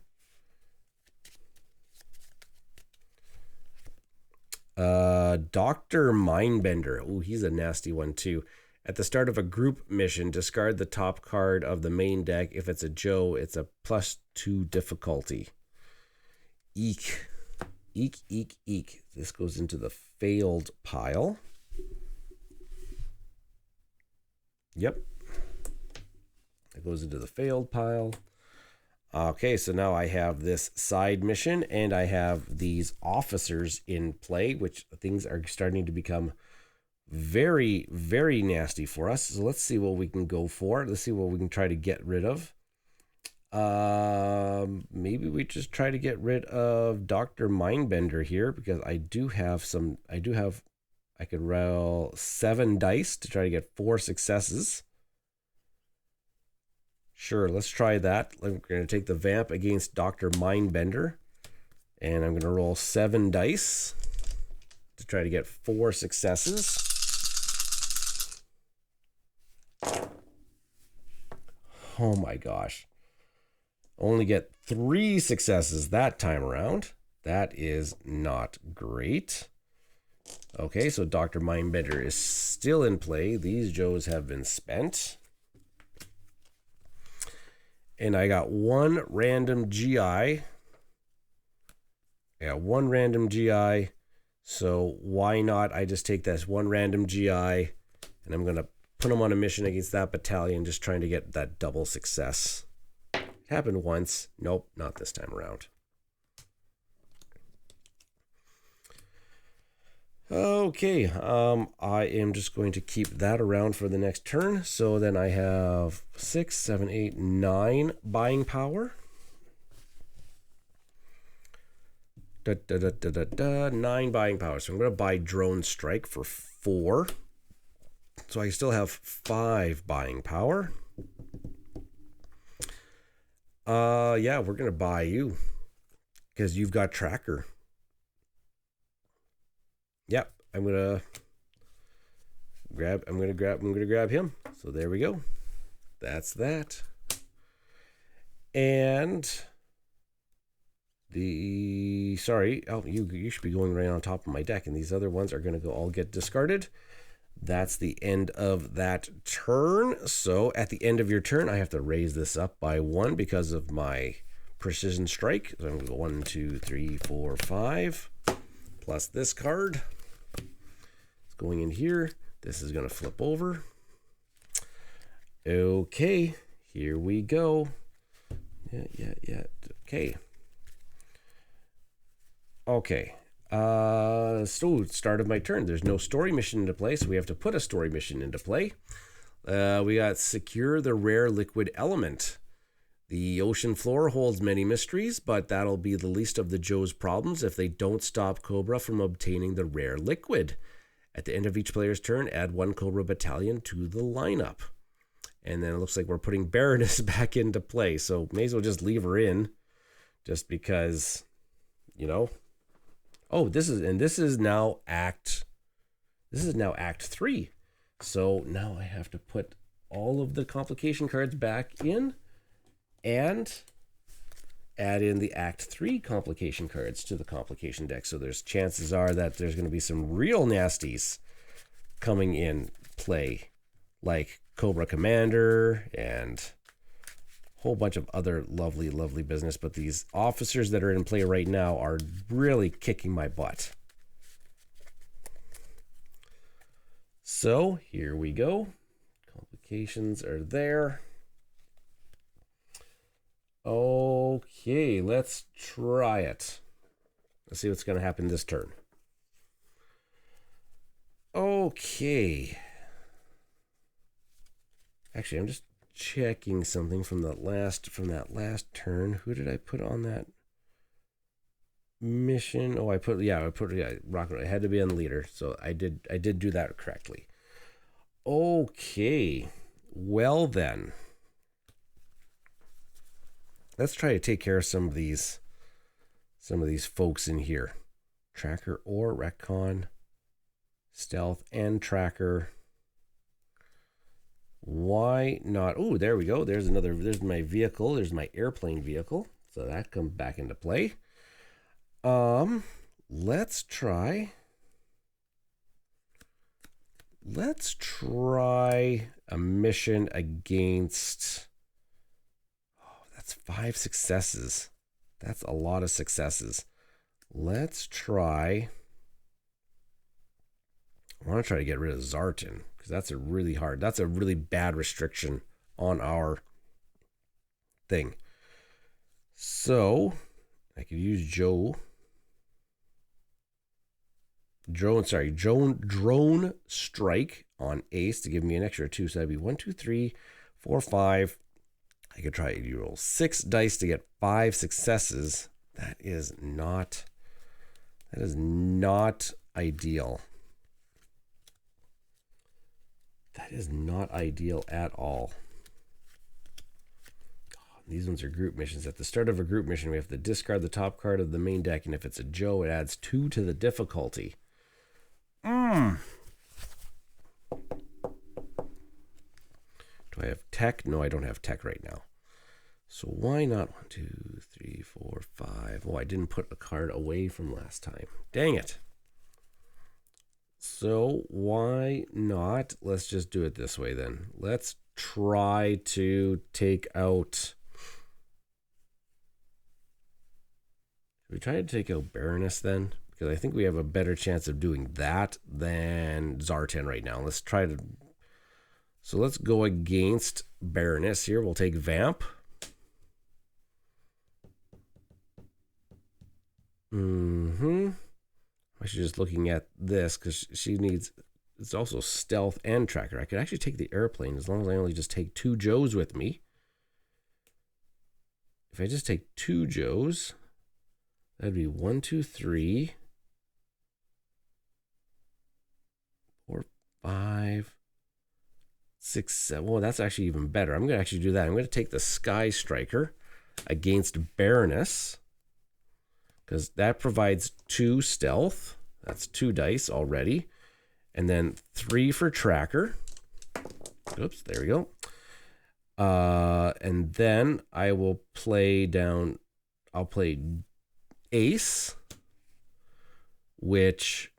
Dr. Mindbender. Oh, he's a nasty one too. At the start of a group mission, discard the top card of the main deck. If it's a Joe, it's a +2 difficulty. Eek. Eek, eek, eek. This goes into the failed pile. Yep. It goes into the failed pile. Okay, so now I have this side mission and I have these officers in play, which things are starting to become very, very nasty for us. So let's see what we can go for. Let's see what we can try to get rid of. Maybe we just try to get rid of Dr. Mindbender here because I could roll 7 dice to try to get 4 successes. Sure, let's try that. I'm going to take the vamp against Dr. Mindbender. And I'm going to roll 7 dice to try to get 4 successes. Oh my gosh. Only get 3 successes that time around. That is not great. Okay, so Dr. Mindbender is still in play. These Joes have been spent. And I got 1 random GI. Yeah, 1 random GI. So why not? I just take this 1 random GI and I'm going to put them on a mission against that battalion, just trying to get that double success. Happened once. Nope, not this time around. Okay, I am just going to keep that around for the next turn. So then I have 6, 7, 8, 9 buying power. 9 buying power. So I'm going to buy Drone Strike for 4. So I still have 5 buying power. Yeah, we're going to buy you because you've got Tracker. Yep, I'm gonna grab him. So there we go. That's that. And you should be going right on top of my deck, and these other ones are gonna all get discarded. That's the end of that turn. So at the end of your turn, I have to raise this up by 1 because of my precision strike. So I'm gonna go 1, 2, 3, 4, 5, plus this card. Going in here. This is going to flip over. Okay, here we go. Yeah. Okay. So start of my turn. There's no story mission into play, so we have to put a story mission into play. We got secure the rare liquid element. The ocean floor holds many mysteries, but that'll be the least of the Joe's problems if they don't stop Cobra from obtaining the rare liquid. At the end of each player's turn, add 1 Cobra battalion to the lineup. And then it looks like we're putting Baroness back into play. So may as well just leave her in. Just because, Oh, this is now Act 3. So now I have to put all of the complication cards back in and add in the Act 3 complication cards to the complication deck. So there's chances are that there's going to be some real nasties coming in play, like Cobra Commander and a whole bunch of other lovely, lovely business. But these officers that are in play right now are really kicking my butt. So here we go. Complications are there. Oh, Okay, let's try it. Let's see what's going to happen this turn. Okay. Actually, I'm just checking something from that last turn. Who did I put on that mission? Oh, I put Rocket. It had to be on leader, so I did do that correctly. Okay. Well then. Let's try to take care of some of these folks in here. Tracker or retcon, stealth and tracker. Why not? Oh, there we go. There's my vehicle. There's my airplane vehicle. So that comes back into play. Let's try a mission against, that's 5 successes. That's a lot of successes. Let's try, I want to try to get rid of Zartan, because that's a really bad restriction on our thing. So I could use drone strike on ace to give me an extra 2. So that'd be 1, 2, 3, 4, 5. I could try to roll 6 dice to get 5 successes. That is not ideal. That is not ideal at all. These ones are group missions. At the start of a group mission, we have to discard the top card of the main deck, and if it's a Joe, it adds 2 to the difficulty. Do I have tech? No, I don't have tech right now. So why not 1, 2, 3, 4, 5? Oh, I didn't put a card away from last time. Dang it. So why not? Let's just do it this way then. Let's try to take out... Should we try to take out Baroness then? Because I think we have a better chance of doing that than Zartan right now. Let's try to... So let's go against Baroness here. We'll take Vamp. I'm actually just looking at this because she needs... It's also stealth and tracker. I could actually take the airplane as long as I only just take 2 Joes with me. If I just take 2 Joes, that'd be 1, 2, 3, 4, 5, 6, 7. Well, that's actually even better. I'm going to actually do that. I'm going to take the Sky Striker against Baroness because that provides 2 stealth. That's 2 dice already. And then 3 for tracker. Oops, there we go. And then I will play down, I'll play Ace, which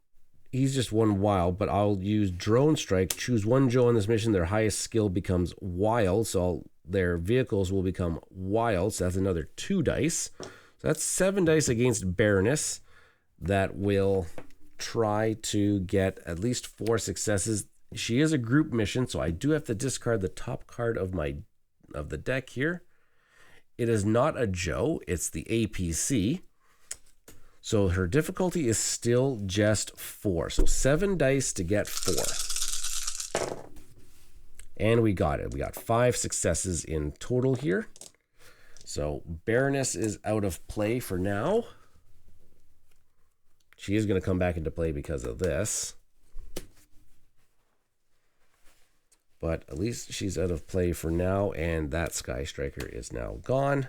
he's just 1 wild, but I'll use Drone Strike. Choose 1 Joe on this mission. Their highest skill becomes wild, so their vehicles will become wild. So that's another 2 dice. So that's 7 dice against Baroness. That will try to get at least 4 successes. She is a group mission, so I do have to discard the top card of the deck here. It is not a Joe, it's the APC. So her difficulty is still just 4. So 7 dice to get 4. And we got it. We got 5 successes in total here. So Baroness is out of play for now. She is going to come back into play because of this. But at least she's out of play for now, and that Sky Striker is now gone.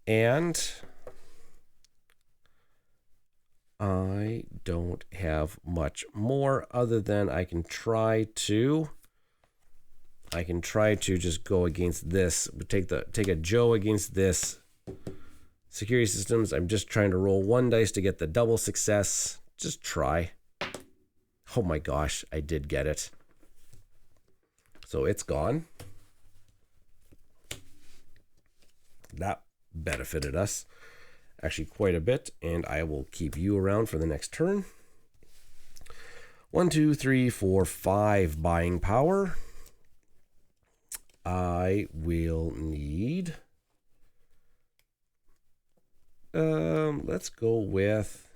And I don't have much more other than I can try to just go against this. Take a Joe against this. Security systems, I'm just trying to roll 1 dice to get the double success. Just try. Oh my gosh, I did get it. So it's gone. That benefited us actually quite a bit, and I will keep you around for the next turn. 1, 2, 3, 4, 5 buying power. I will need Let's go with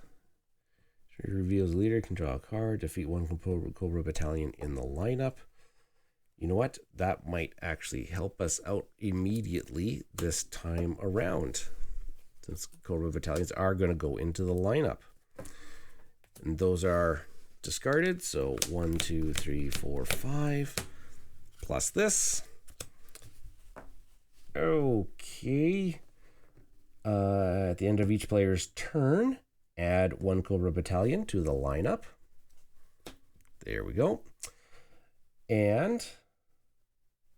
reveals leader, can draw a card, defeat one Cobra battalion in the lineup. You know what? That might actually help us out immediately this time around, since Cobra battalions are going to go into the lineup. And those are discarded. So 1, 2, 3, 4, 5, plus this. Okay. At the end of each player's turn, add one Cobra battalion to the lineup. There we go. And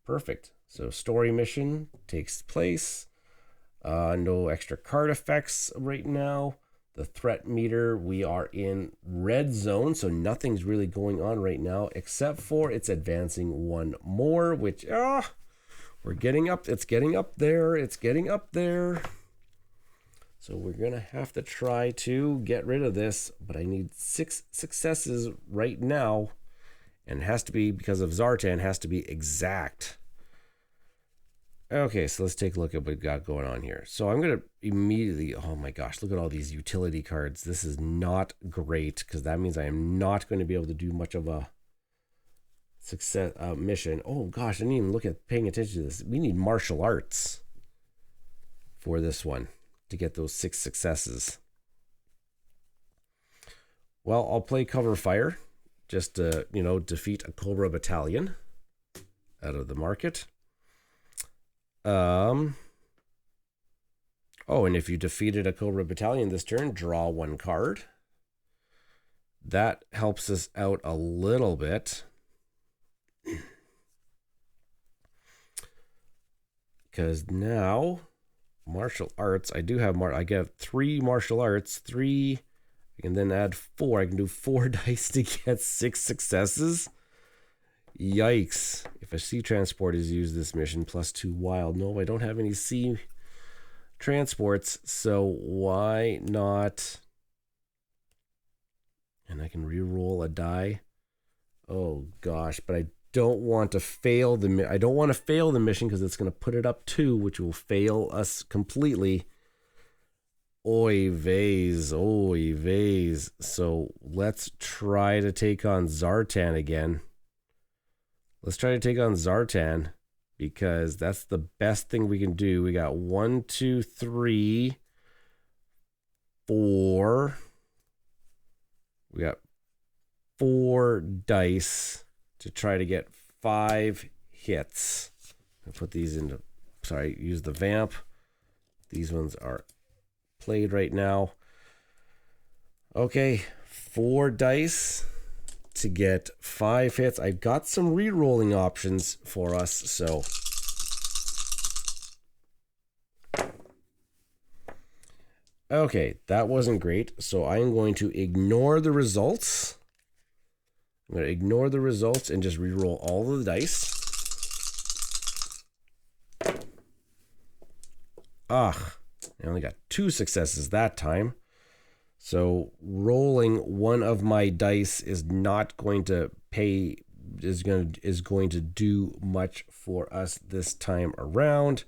perfect. So story mission takes place. No extra card effects right now. The threat meter, we are in red zone, so nothing's really going on right now, except for it's advancing one more, which, we're getting up. It's getting up there. It's getting up there. So we're going to have to try to get rid of this, but I need 6 successes right now, and it has to be, because of Zartan, has to be exact. Okay, so let's take a look at what we got going on here. So I'm going to immediately, oh my gosh, look at all these utility cards. This is not great, because that means I am not going to be able to do much of a success mission. Oh gosh, I didn't even look at paying attention to this. We need martial arts for this one to get those 6 successes. Well, I'll play cover fire just to, defeat a Cobra battalion out of the market. Oh, and if you defeated a Cobra battalion this turn, draw 1 card. That helps us out a little bit. Because now, martial arts, I do have, I get 3 martial arts, 3, I can then add 4. I can do 4 dice to get 6 successes. Yikes. If a sea transport is used this mission, +2 wild. No, I don't have any sea transports, so why not? And I can re-roll a die. Oh gosh, but I don't want to fail the mission because it's going to put it up 2, which will fail us completely. Oy vey's, oy vey's. So let's try to take on Zartan again. Let's try to take on Zartan because that's the best thing we can do. We got 1, 2, 3, 4. We got 4 dice to try to get 5 hits. I'll put these into, use the vamp. These ones are played right now. Okay, 4 dice to get 5 hits. I've got some re-rolling options for us, so okay, that wasn't great. So I'm going to ignore the results. I'm going to ignore the results and just re-roll all of the dice. I only got 2 successes that time. So rolling one of my dice is not going to pay, is going to do much for us this time around.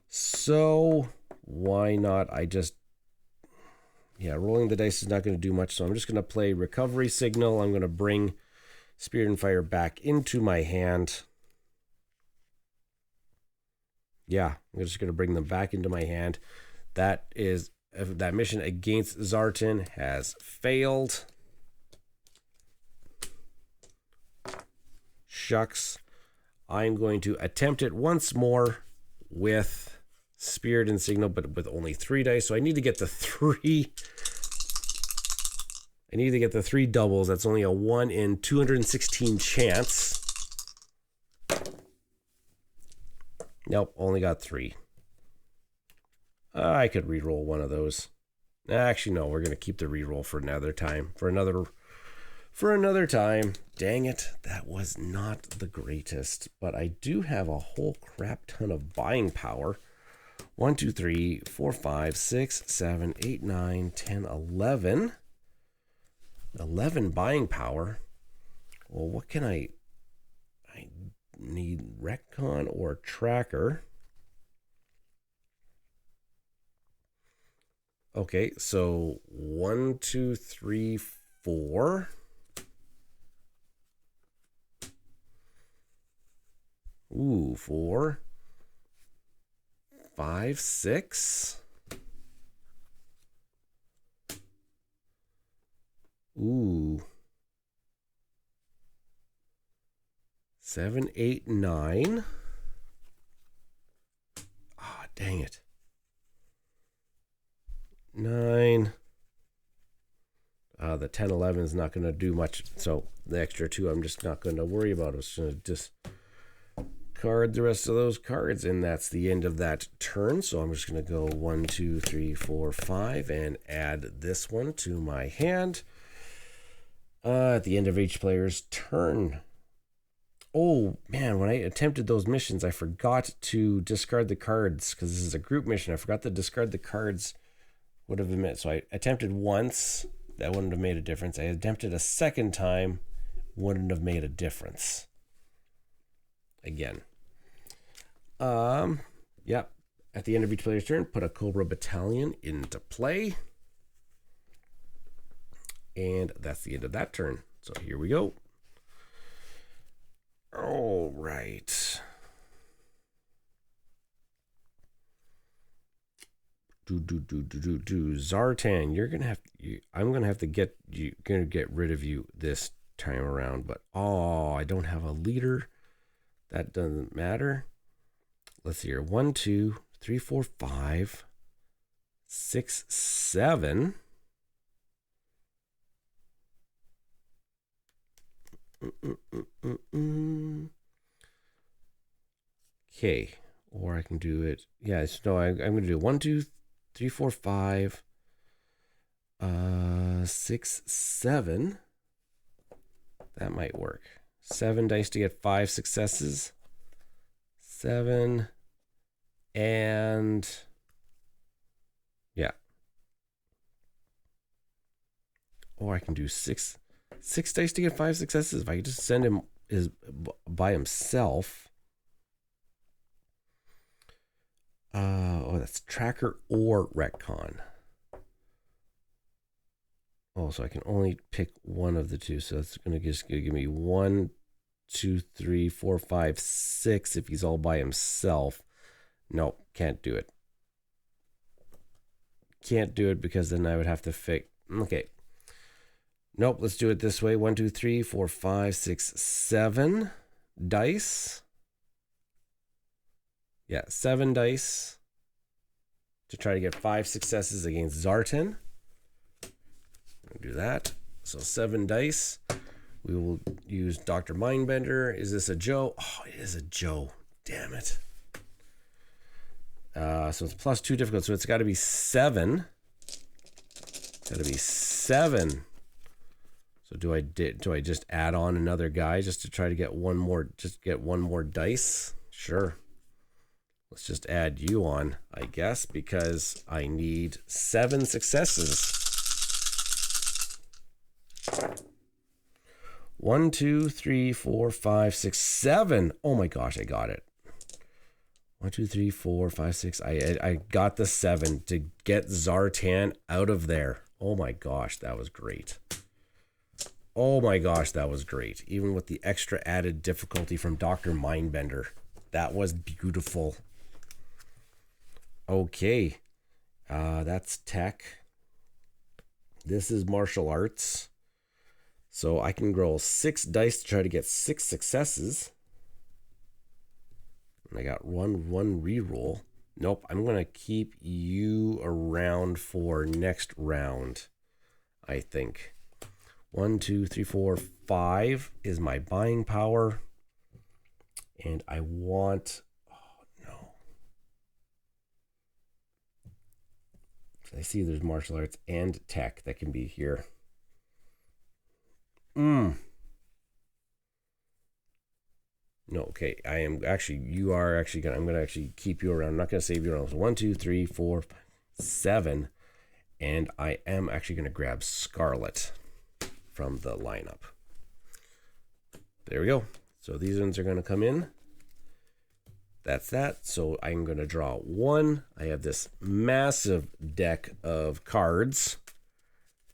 So why not? Rolling the dice is not going to do much. So I'm just going to play recovery signal. I'm going to bring Spirit and Fire back into my hand. Yeah, I'm just going to bring them back into my hand. That mission against Zartan has failed. Shucks. I'm going to attempt it once more with Spirit and Signal, but with only 3 dice. So I need to get the 3. I need to get the 3 doubles. That's only a 1 in 216 chance. Nope, only got 3. I could re-roll one of those. Actually, no, we're going to keep the re-roll for another time. For another time. Dang it, that was not the greatest. But I do have a whole crap ton of buying power. 1, 2, 3, 4, 5, 6, 7, 8, 9, 10, 11. 11 buying power. Well, what can I need retcon or tracker. Okay, so 1, 2, 3, 4. Ooh, 4, 5, 6. Ooh. 7, 8, 9. Ah, dang it. 9. The 10, 11 is not going to do much. So the extra 2, I'm just not going to worry about. I'm just going to discard the rest of those cards. And that's the end of that turn. So I'm just going to go 1, 2, 3, 4, 5 and add this one to my hand. At the end of each player's turn. Oh, man, when I attempted those missions, I forgot to discard the cards because this is a group mission. I forgot to discard the cards would have been. So I attempted once. That wouldn't have made a difference. I attempted a second time. Wouldn't have made a difference. Again. Yep. At the end of each player's turn, put a Cobra battalion into play. And that's the end of that turn. So here we go. All right. Zartan, you're gonna have. I'm gonna have to get you. Gonna get rid of you this time around. But I don't have a leader. That doesn't matter. Let's see here. 1, 2, 3, 4, 5, 6, 7. Okay, or I can do it. Yeah, no, I'm going to do 1, 2, 3, 4, 5, 6, 7. That might work. 7 dice to get 5 successes. 7 and yeah. Or I can do 6 dice to get 5 successes. If I could just send him by himself. That's tracker or retcon. So I can only pick one of the two. So that's going to just give me 1, 2, 3, 4, 5, 6 if he's all by himself. Nope, can't do it. Can't do it because then I would have to fix. Okay. Nope, let's do it this way. 1, 2, 3, 4, 5, 6, 7 dice. Yeah, 7 dice to try to get 5 successes against Zartan. Do that. So 7 dice. We will use Dr. Mindbender. Is this a Joe? Oh, it is a Joe. Damn it. So it's +2 difficult. So it's got to be 7. Got to be 7. So do I just add on another guy just to try to get one more? Just get one more dice? Sure. Let's just add you on, I guess, because I need 7 successes. 1, 2, 3, 4, 5, 6, 7. Oh my gosh, I got it. 1, 2, 3, 4, 5, 6. I got the 7 to get Zartan out of there. Oh my gosh, that was great. Oh my gosh, that was great. Even with the extra added difficulty from Dr. Mindbender. That was beautiful. Okay. That's tech. This is martial arts. So I can roll 6 dice to try to get 6 successes. And I got one reroll. Nope, I'm going to keep you around for next round, I think. 1, 2, 3, 4, 5 is my buying power. And I want... Oh, no. I see there's martial arts and tech that can be here. No, okay. I am actually, you are actually gonna, I'm gonna actually keep you around. I'm not gonna save you around. So 1, 2, 3, 4, 5, 7. And I am actually gonna grab Scarlet from the lineup. There we go. So these ones are gonna come in. that's that. So I'm going to draw one. I have this massive deck of cards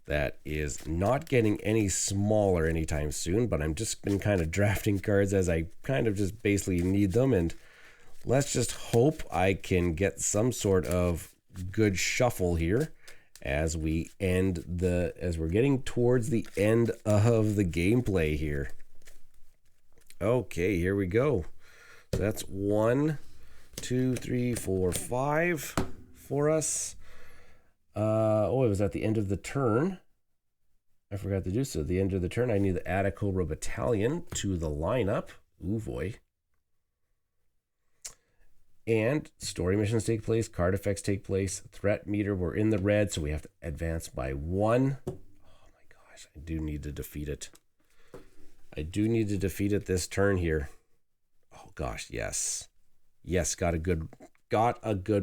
that is not getting any smaller anytime soon, but I'm just been kind of drafting cards as I kind of just basically need them. And let's just hope I can get some sort of good shuffle here as we're getting towards the end of the gameplay here. Okay, here we go. So that's 1, 2, 3, 4, 5 for us. Oh, it was at the end of the turn. I forgot to do so. At the end of the turn, I need to add a Cobra battalion to the lineup. Ooh, boy. And story missions take place, card effects take place, threat meter, we're in the red, so we have to advance by 1. Oh my gosh, I do need to defeat it. I do need to defeat it this turn here. Oh gosh, yes. Yes, got a good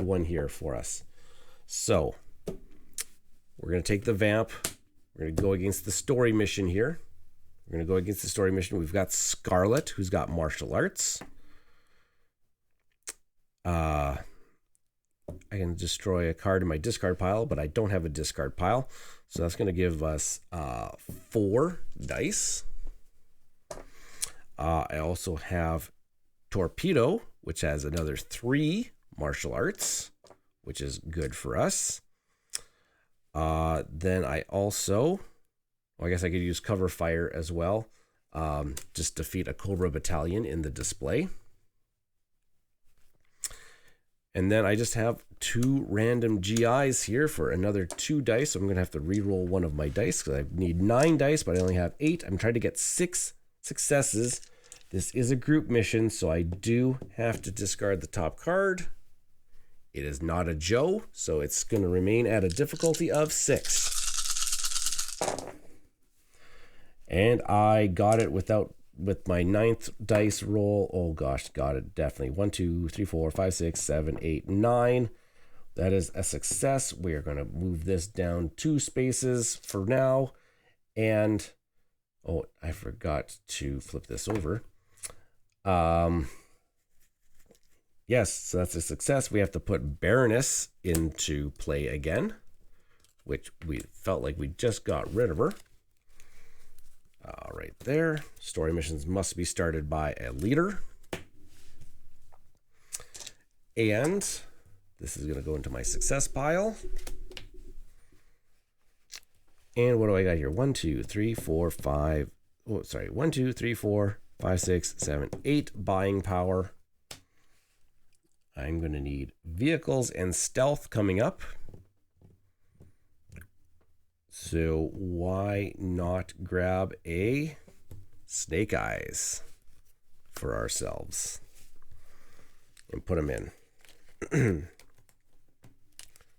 one here for us. So, we're going to take the vamp. We're going to go against the story mission here. We're going to go against the story mission. We've got Scarlet, who's got martial arts. I can destroy a card in my discard pile, but I don't have a discard pile. So that's going to give us 4 dice. I also have Torpedo, which has another 3 martial arts, which is good for us. Then I also, I guess I could use cover fire as well. Just defeat a Cobra battalion in the display. And then I just have 2 random GIs here for another 2 dice. So I'm going to have to re-roll one of my dice because I need 9 dice, but I only have 8. I'm trying to get 6 successes. This is a group mission, so I do have to discard the top card. It is not a Joe, so it's going to remain at a difficulty of 6. And I got it with my 9th dice roll. Oh gosh, got it definitely. 1, 2, 3, 4, 5, 6, 7, 8, 9. That is a success. We are going to move this down 2 spaces for now. And oh, I forgot to flip this over. Yes, so that's a success. We have to put Baroness into play again, which we felt like we just got rid of her. Right there. Story missions must be started by a leader. And this is going to go into my success pile. And what do I got here? 1, 2, 3, 4, 5. Oh, sorry. 1, 2, 3, 4, 5, 6, 7, 8 buying power. I'm going to need vehicles and stealth coming up. So why not grab a Snake Eyes for ourselves and put them in.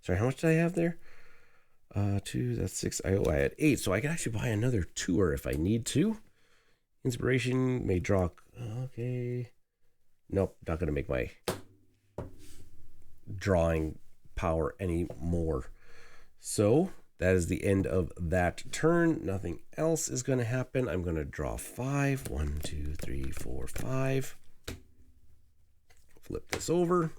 Sorry, how much did I have there? 2, that's 6. I had 8, so I can actually buy another tour if I need to. Inspiration may draw. Okay. Nope, not going to make my drawing power anymore. So that is the end of that turn. Nothing else is going to happen. I'm going to draw 5. 1, 2, 3, 4, 5. Flip this over.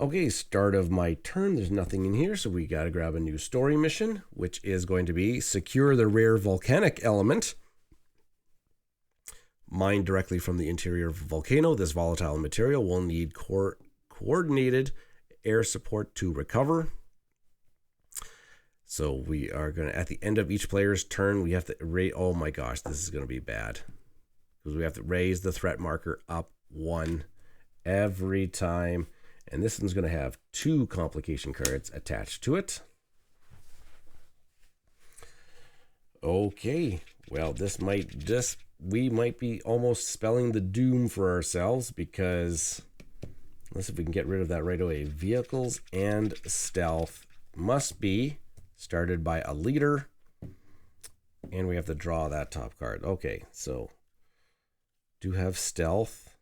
Okay, start of my turn. There's nothing in here, so we got to grab a new story mission, which is going to be secure the rare volcanic element. Mined directly from the interior of a volcano. This volatile material will need coordinated air support to recover. So we are going to, at the end of each player's turn, we have to raise, oh my gosh, this is going to be bad. Because we have to raise the threat marker up 1 every time. And this one's going to have 2 complication cards attached to it. Okay, well, we might be almost spelling the doom for ourselves because let's see if we can get rid of that right away. Vehicles and stealth must be started by a leader. And we have to draw that top card. Okay, so do have stealth.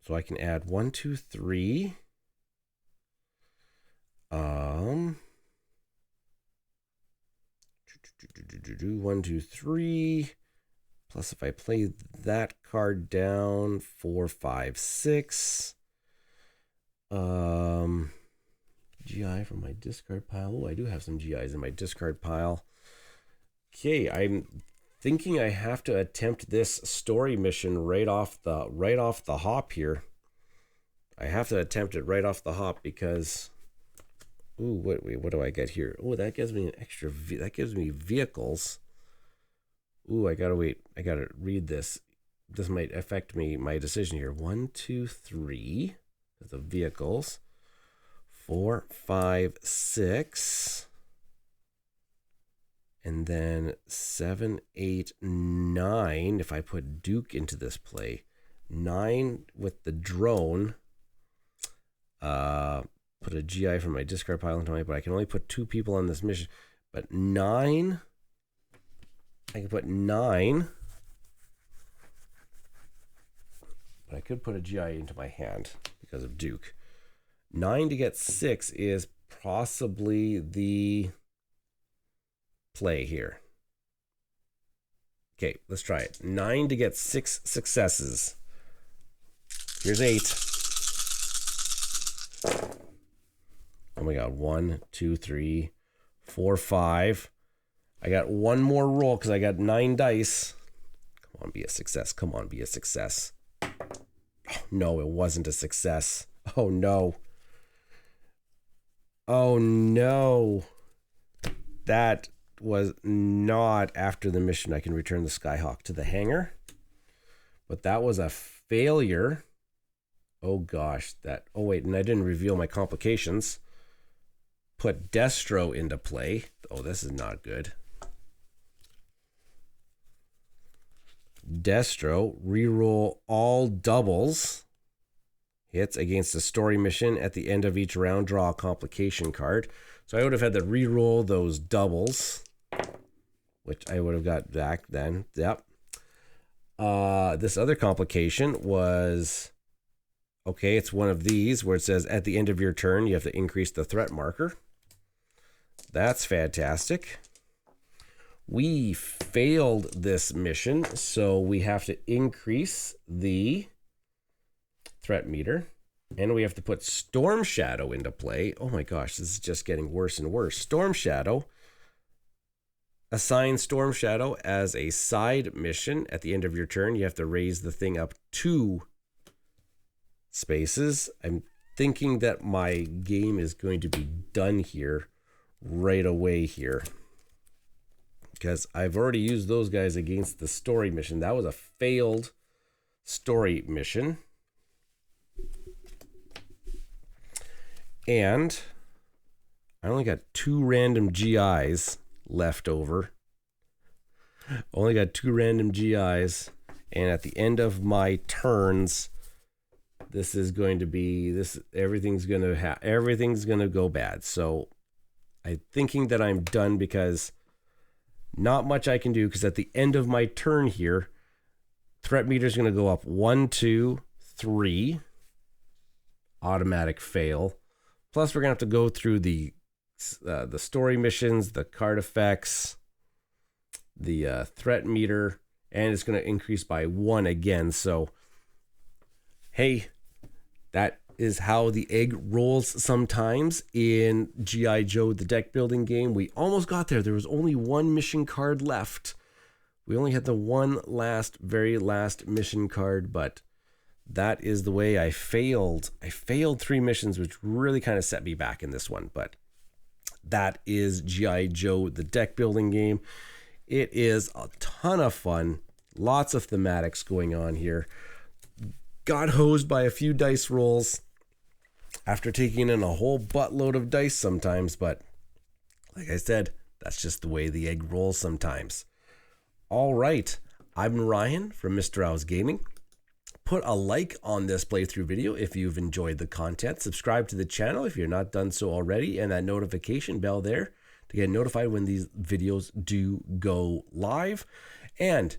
So I can add 1, 2, 3. 1, 2, 3. Plus, if I play that card down, 4, 5, 6. GI from my discard pile. Oh, I do have some GIs in my discard pile. Okay, I'm thinking I have to attempt this story mission right off the hop here. I have to attempt it right off the hop because, ooh, wait, what do I get here? Oh, that gives me an extra. That gives me vehicles. Ooh, I gotta wait. I gotta read this. This might affect my decision here. 1, 2, 3. The vehicles. 4, 5, 6. And then 7, 8, 9. If I put Duke into this play. 9 with the drone. Put a GI from my discard pile into my, but I can only put 2 people on this mission. But 9. I can put 9. But I could put a GI into my hand because of Duke. 9 to get 6 is possibly the play here. Okay, let's try it. 9 to get 6 successes. Here's 8. Oh my god, 1, 2, 3, 4, 5. I got one more roll because I got 9 dice. Come on, be a success. Come on, be a success. Oh, no, it wasn't a success. Oh no. Oh no. That was not after the mission. I can return the Skyhawk to the hangar. But that was a failure. Oh gosh, oh wait, and I didn't reveal my complications. Put Destro into play. Oh, this is not good. Destro, reroll all doubles. Hits against a story mission. At the end of each round, draw a complication card. So I would have had to reroll those doubles, which I would have got back then. Yep. This other complication was, okay, it's one of these where it says at the end of your turn, you have to increase the threat marker. That's fantastic. We failed this mission, so we have to increase the threat meter, and we have to put Storm Shadow into play. Oh my gosh, this is just getting worse and worse. Storm Shadow. Assign Storm Shadow as a side mission. At the end of your turn, you have to raise the thing up 2 spaces. I'm thinking that my game is going to be done here right away here, because I've already used those guys against the story mission. That was a failed story mission. And I only got 2 random GIs left over. Only got 2 random GIs. And at the end of my turns, this is going to be, everything's going to go bad. So I'm thinking that I'm done because not much I can do, because at the end of my turn here, threat meter is going to go up 1, 2, 3. Automatic fail. Plus, we're going to have to go through the story missions, the card effects, the threat meter, and it's going to increase by 1 again. So, hey, that is how the egg rolls sometimes in G.I. Joe, the deck building game. We almost got there. There was only 1 mission card left. We only had the very last mission card, but that is the way I failed. I failed 3 missions, which really kind of set me back in this one, but that is G.I. Joe, the deck building game. It is a ton of fun. Lots of thematics going on here. Got hosed by a few dice rolls after taking in a whole buttload of dice sometimes, but like I said, that's just the way the egg rolls sometimes. All right, I'm Ryan from Mista Rau's Gaming. Put a like on this playthrough video if you've enjoyed the content. Subscribe to the channel if you're not done so already, and that notification bell there to get notified when these videos do go live. And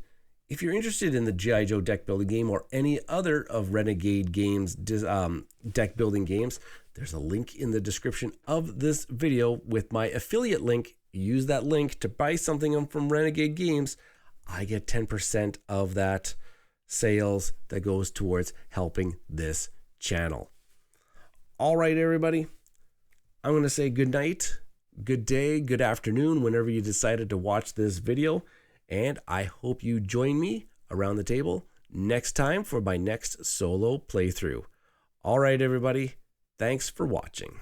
if you're interested in the G.I. Joe deck building game or any other of Renegade Games deck building games, there's a link in the description of this video with my affiliate link. Use that link to buy something from Renegade Games. I get 10% of that sales that goes towards helping this channel. All right, everybody. I'm going to say good night, good day, good afternoon, whenever you decided to watch this video. And I hope you join me around the table next time for my next solo playthrough. All right, everybody. Thanks for watching.